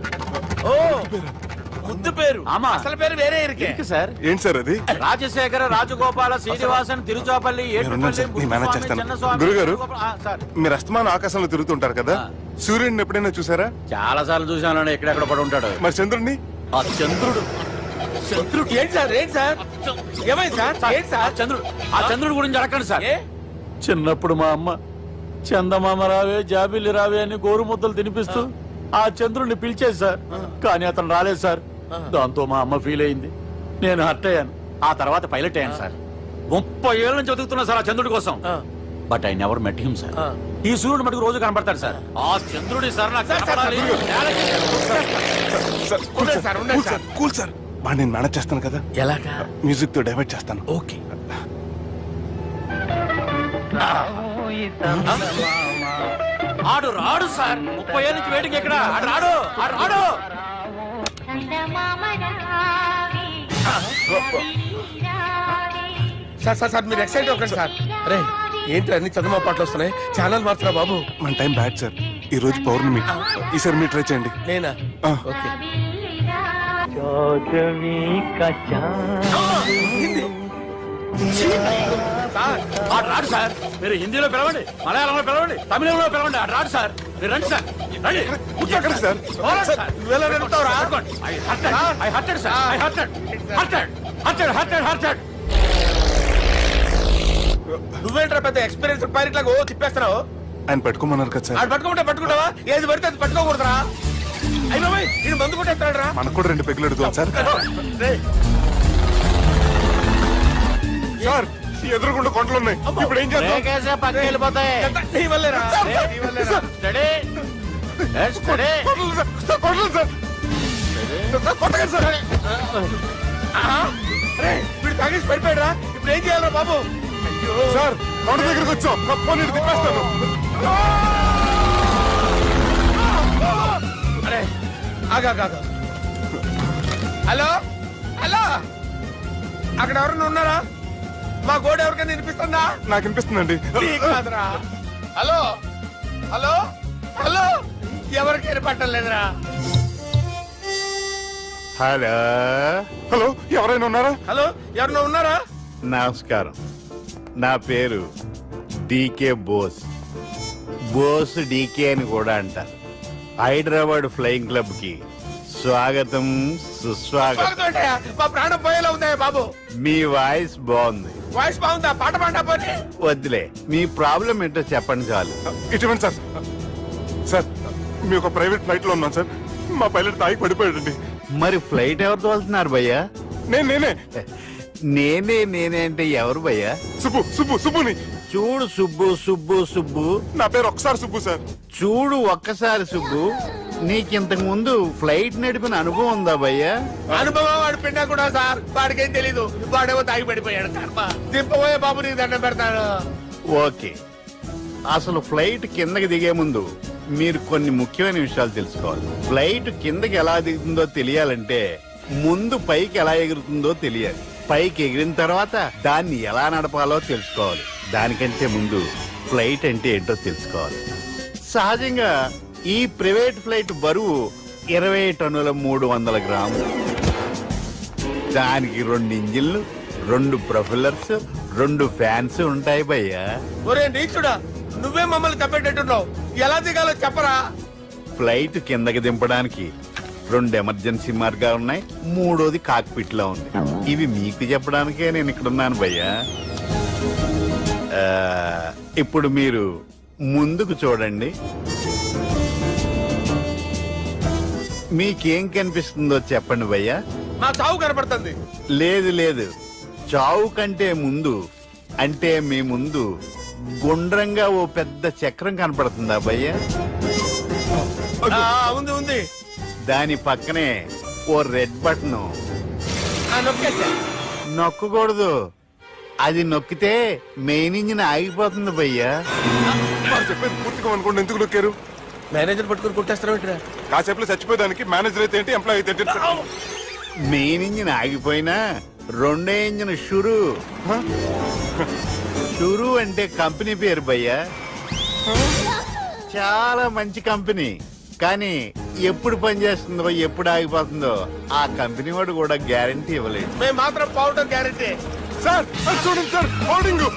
ఓ ముద్దు పేరు. ఆమా, అసలు పేరు వేరే ఇருக்கு సార్. ఏంటి సార్ అది? రాజశేఖర రాజగోపాల శ్రీనివాసన్ తిరుచాపల్లి గురుగారు, మీరు అస్తమానం ఆకాశంలో తిరుగుతుంటారు కదా, సూర్యుడిని ఎప్పుడైనా చూసారా? చాలా సార్లు చూసాను, ఎక్కడెక్కడ పడి ఉంటాడు. మరి చంద్రుడిని? ఆ చంద్రుడు. చంద్రుడు ఏంటి సార్? ఏంటి సార్? ఏమైంది సార్? ఏంటి సార్? చంద్రుడు. ఆ చంద్రుడు గురించి అడగండి సార్. చిన్నప్పుడు మా అమ్మ చందమామ రావే జాబిల్లి రావే అని గోరు ముద్దలు తినిపిస్తూ ఆ చంద్రుడిని పిలిచేది సార్. కానీ అతను రాలేదు సార్. దాంతో మా అమ్మ ఫీల్ అయింది, నేను హర్ట్ అయ్యాను. ఆ తర్వాత పైలట్ అయ్యాను సార్. 30 ఏళ్ళ నుంచి చదువుతున్నా సార్ ఆ చంద్రుడి కోసం. But I never met him sir. ఈ సూర్యుడు మటుకు రోజు కనబడతాడు సార్. ఆ చంద్రుడి సార్ నాకు కూల్ సార్, బాగా నేను మేనేజ్ చేస్తాను కదా. ఎలాగా? మ్యూజిక్ తో డైవర్ట్ చేస్తాను. ఓకే. ఆడు రాడు సార్. 30 ఏళ్ళ నుంచి వేడికి ఎక్కడ ఆడు రాడు. ఆడు రాడు. సార్ సార్ సార్ మీరు ఎక్సైట్ అవ్వకండి సార్. అరే ఏంటి అన్ని చందమా పాటలు వస్తున్నాయి, ఛానల్ మారుతున్నా బాబు. మన టైం బ్యాడ్ సార్, ఈ రోజు పౌర్ణమి. ఈసారి మీరు ట్రై చేయండి. నేనా? ఓకే. ఆడు రాడు సార్. మీరు హిందీలో పిలవండి, మలయాళంలో పిలవండి, తమిళంలో పిలవండి. ఆడు రాడు సార్. మీరు రండి సార్, రండి. ఎక్కడ సార్? నువ్వేంట్రా పెద్ద ఎక్స్పీరియన్స్ పైరెట్ లాగా ఓ తిప్పేస్తున్నావు? ఆయన పట్టుకోమన్నారు కదా సార్. ఆడు పట్టుకుంటే పట్టుకుంటావా? ఏది పడితే అది పట్టుకోకూడదురా. అయ్యి బాబాయ్, నేను మందు కొట్టేస్తాడు రా. మనకు కూడా 2 పెగ్గులు అడుగుతాం సార్. సార్ ఎదురుకుండా కొండలు ఉన్నాయి, ఇప్పుడు ఏం చేస్తాం? పక్కకి వెళ్ళిపోతాయి. నీ వల్లేరా? వీడు తాగేసి పడిపోయాడు రా. ఇప్పుడు ఏం చేయాలరా బాబు? సార్ కొండ దగ్గరికి వచ్చాం, తిప్పేస్తాను. అరే ఆగా. హలో హలో, అక్కడ ఎవరన్నా ఉన్నారా? మా గోడ ఎవరికైనా వినిపిస్తుందా? నాకు వినిపిస్తుందండి. కాదురా. హలో హలో హలో, ఎవరికి వినపట్టలేదురా. హలో హలో, ఎవరైనా ఉన్నారా? హలో, ఎవరైనా ఉన్నారా? నమస్కారం, నా పేరు డీకే బోస్. బోస్ డీకే అని కూడా అంటారు. హైదరాబాద్ ఫ్లయింగ్ క్లబ్ కి స్వాగతం సుస్వాగతం. మా ప్రాణం పోయేలా ఉందా బాబు? మీ వాయిస్ బాగుంది. వాయిస్ బాగుందా? పాట పాడా పోనీ. వద్దులే, మీ ప్రాబ్లం ఏంటో చెప్పండి చాలు. ఇటువంటి సార్, సార్ మీ ఒక ప్రైవేట్ ఫ్లైట్ లో ఉన్నాం సార్. మా పైలట్ తాగి పడిపోయాడండి. మరి ఫ్లైట్ ఎవరు తోలుతున్నారు భయ్యా? నేనే నేనే అంటే ఎవరు భయ్యా? సుబ్బుని. చూడు సుబ్బు, నా పేరు ఒకసారి సుబ్బు సార్. చూడు ఒక్కసారి సుబ్బు, నీకింతకు ముందు ఫ్లైట్ నడిపిన అనుభవం ఉందా భయ్యా? అనుభవం వాడు పిండా కూడా సార్, వాడికేం తెలీదు. వాడేమో తాగి పడిపోయాడు. దింపబోయే బాబు నీకు దండం పెడతాడు. ఓకే, అసలు ఫ్లైట్ కిందకి దిగే ముందు మీరు కొన్ని ముఖ్యమైన విషయాలు తెలుసుకోవాలి. ఫ్లైట్ కిందకి ఎలా దిగుతుందో తెలియాలంటే ముందు పైకి ఎలా ఎగురుతుందో తెలియాలి. పైకి ఎగిరిన తర్వాత దాన్ని ఎలా నడపాలో తెలుసుకోవాలి. దానికంటే ముందు ఫ్లైట్ అంటే ఏంటో తెలుసుకోవాలి. సహజంగా ఈ ప్రైవేట్ ఫ్లైట్ బరువు 20 టన్నుల 300 గ్రాములు. దానికి 2 ఇంజిన్లు, 2 ప్రొపెల్లర్స్, 2 ఫ్యాన్స్ ఉంటాయి భయ్యా. ఒరే నీచుడా, నువ్వే మమ్మల్ని తప్పేటట్టున్నావు. ఎలా దిగాలో చెప్పరా? ఫ్లైట్ కిందకి దింపడానికి 2 ఎమర్జెన్సీ మార్గాలు ఉన్నాయి, 3వది కాక్పిట్ లో ఉంది. ఇవి మీకు చెప్పడానికే నేను ఇక్కడ ఉన్నాను భయ్యా. ఇప్పుడు మీరు ముందుకు చూడండి. మీకేం కనిపిస్తుందో చెప్పండి భయ్యా. మా చావు కనపడుతుంది. లేదు లేదు, చావు కంటే ముందు అంటే మీ ముందు గుండ్రంగా ఓ పెద్ద చక్రం కనపడుతుందా భయ్యా? ఉంది ఉంది. దాని పక్కనే ఓ రెడ్ బటన్. నొక్కేసా. నొక్కకూడదు, అది నొక్కితే మెయిన్ ఇంజిన్ ఆగిపోతుంది భయ్యా. చెప్పేది పూర్తిగా అనుకోండి, ఎందుకు నొక్కారు? మేనేజర్ పట్టుకుని కుట్టేస్తారా? కాసేపులో చచ్చిపోయేదానికి మేనేజర్ అయితే ఏంటి, ఎంప్లాయ్ అయితే ఏంటి? మెయిన్ ఇంజిన్ ఆగిపోయినా 2వ ఇంజిన్ షురు. షురు అంటే కంపెనీ పేరు భయ్యా. చాలా మంచి కంపెనీ, కానీ ఎప్పుడు పనిచేస్తుందో ఎప్పుడు ఆగిపోతుందో ఆ కంపెనీ వాడు కూడా గ్యారంటీ ఇవ్వలేదు. మేము మాత్రం పౌడర్ గ్యారంటీ. సార్ చూడండి సార్, హోర్డింగ్.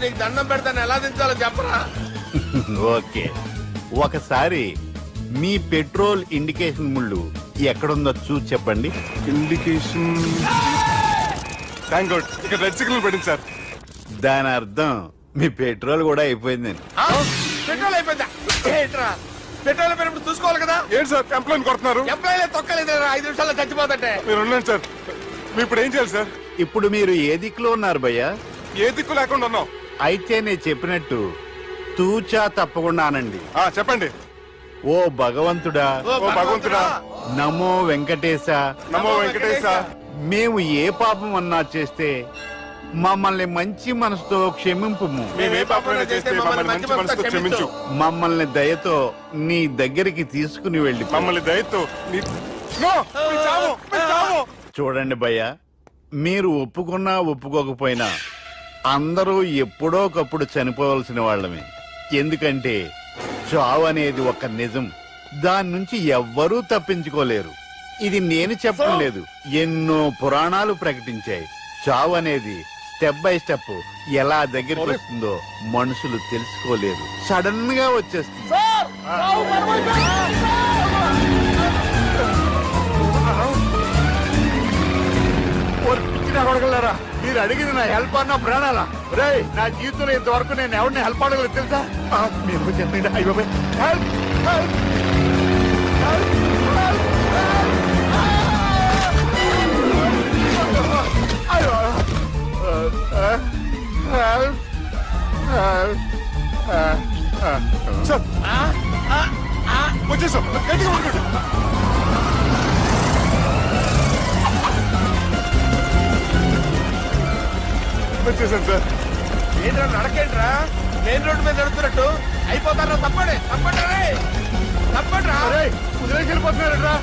నీకు దండం పెడతాను, ఎలా దించాలో చెప్పరా? ఓకే, ఒకసారి మీ పెట్రోల్ ఇండికేషన్ ముళ్ళు ఎక్కడుందో చూసి చెప్పండి. ఇండికేషన్, థ్యాంక్ గాడ్, ఇక్కడ రెడ్ సిగ్నల్ పడింది సార్. దాని అర్థం మీ పెట్రోల్ కూడా అయిపోయిందని. పెట్రోల్ అయిపోయిందా? ఏంట్రా పెట్రోల్ అయిపోయినప్పుడు చూసుకోవాలి కదా. ఏంటి సార్ ఎంప్లాయ్ కొడుతున్నారు? ఎంప్లాయీలే తొక్కలేదు, 5 నిమిషాల్లో చచ్చిపోతుంటే. మీరు ఉండండి సార్, మీరు ఇప్పుడు ఏం చేయాలి సార్? ఇప్పుడు మీరు ఏ దిక్కులో ఉన్నారు భయ్యా? ఏ దిక్కు లేకుండా ఉన్నాం. అయితే నేను చెప్పినట్టు తూచా తప్పకుండా అనండి. చెప్పండి. ఓ భగవంతుడా, ఓ భగవంతుడా, నమో వెంకటేశ, నమో వెంకటేశ. మేము ఏ పాపం అన్నా చేస్తే మమ్మల్ని మంచి మనసుతో క్షమింపు. మేము ఏ పాపమైనా చేస్తే మమ్మల్ని మంచి మనసుతో క్షమించు. మమ్మల్ని దయతో నీ దగ్గరికి తీసుకుని వెళ్ళి మమ్మల్ని దయతో చూడండి భయ్యా, మీరు ఒప్పుకున్నా ఒప్పుకోకపోయినా అందరూ ఎప్పుడో ఒకప్పుడు చనిపోవలసిన వాళ్ళమే. ఎందుకంటే చావు అనేది ఒక నిజం, దాని నుంచి ఎవ్వరూ తప్పించుకోలేరు. ఇది నేను చెప్పడం లేదు, ఎన్నో పురాణాలు ప్రకటించాయి. చావు అనేది స్టెప్ బై స్టెప్ ఎలా దగ్గరికి వస్తుందో మనుషులు తెలుసుకోలేరు, సడన్ గా వచ్చేస్తుంది. మీరు అడిగింది నా హెల్ప్ అన్న ప్రాణాలా? రే, నా జీవితంలో ఇంతవరకు నేను ఎవరిని హెల్ప్ అడగలేదు తెలుసా? మీరు చెప్పండి. అయ్యో హెల్ప్ హెల్ప్ వచ్చేసాం, గట్టిగా పట్టుకోండి. వచ్చేసాను సార్. ఏంట్రా నడకేంట్రా? మెయిన్ రోడ్డు మీద నడుస్తున్నట్టు అయిపోతారా? తప్పండి తప్పండి రే, తప్పండి రా. వదిలేసి వెళ్ళిపోతున్నారా?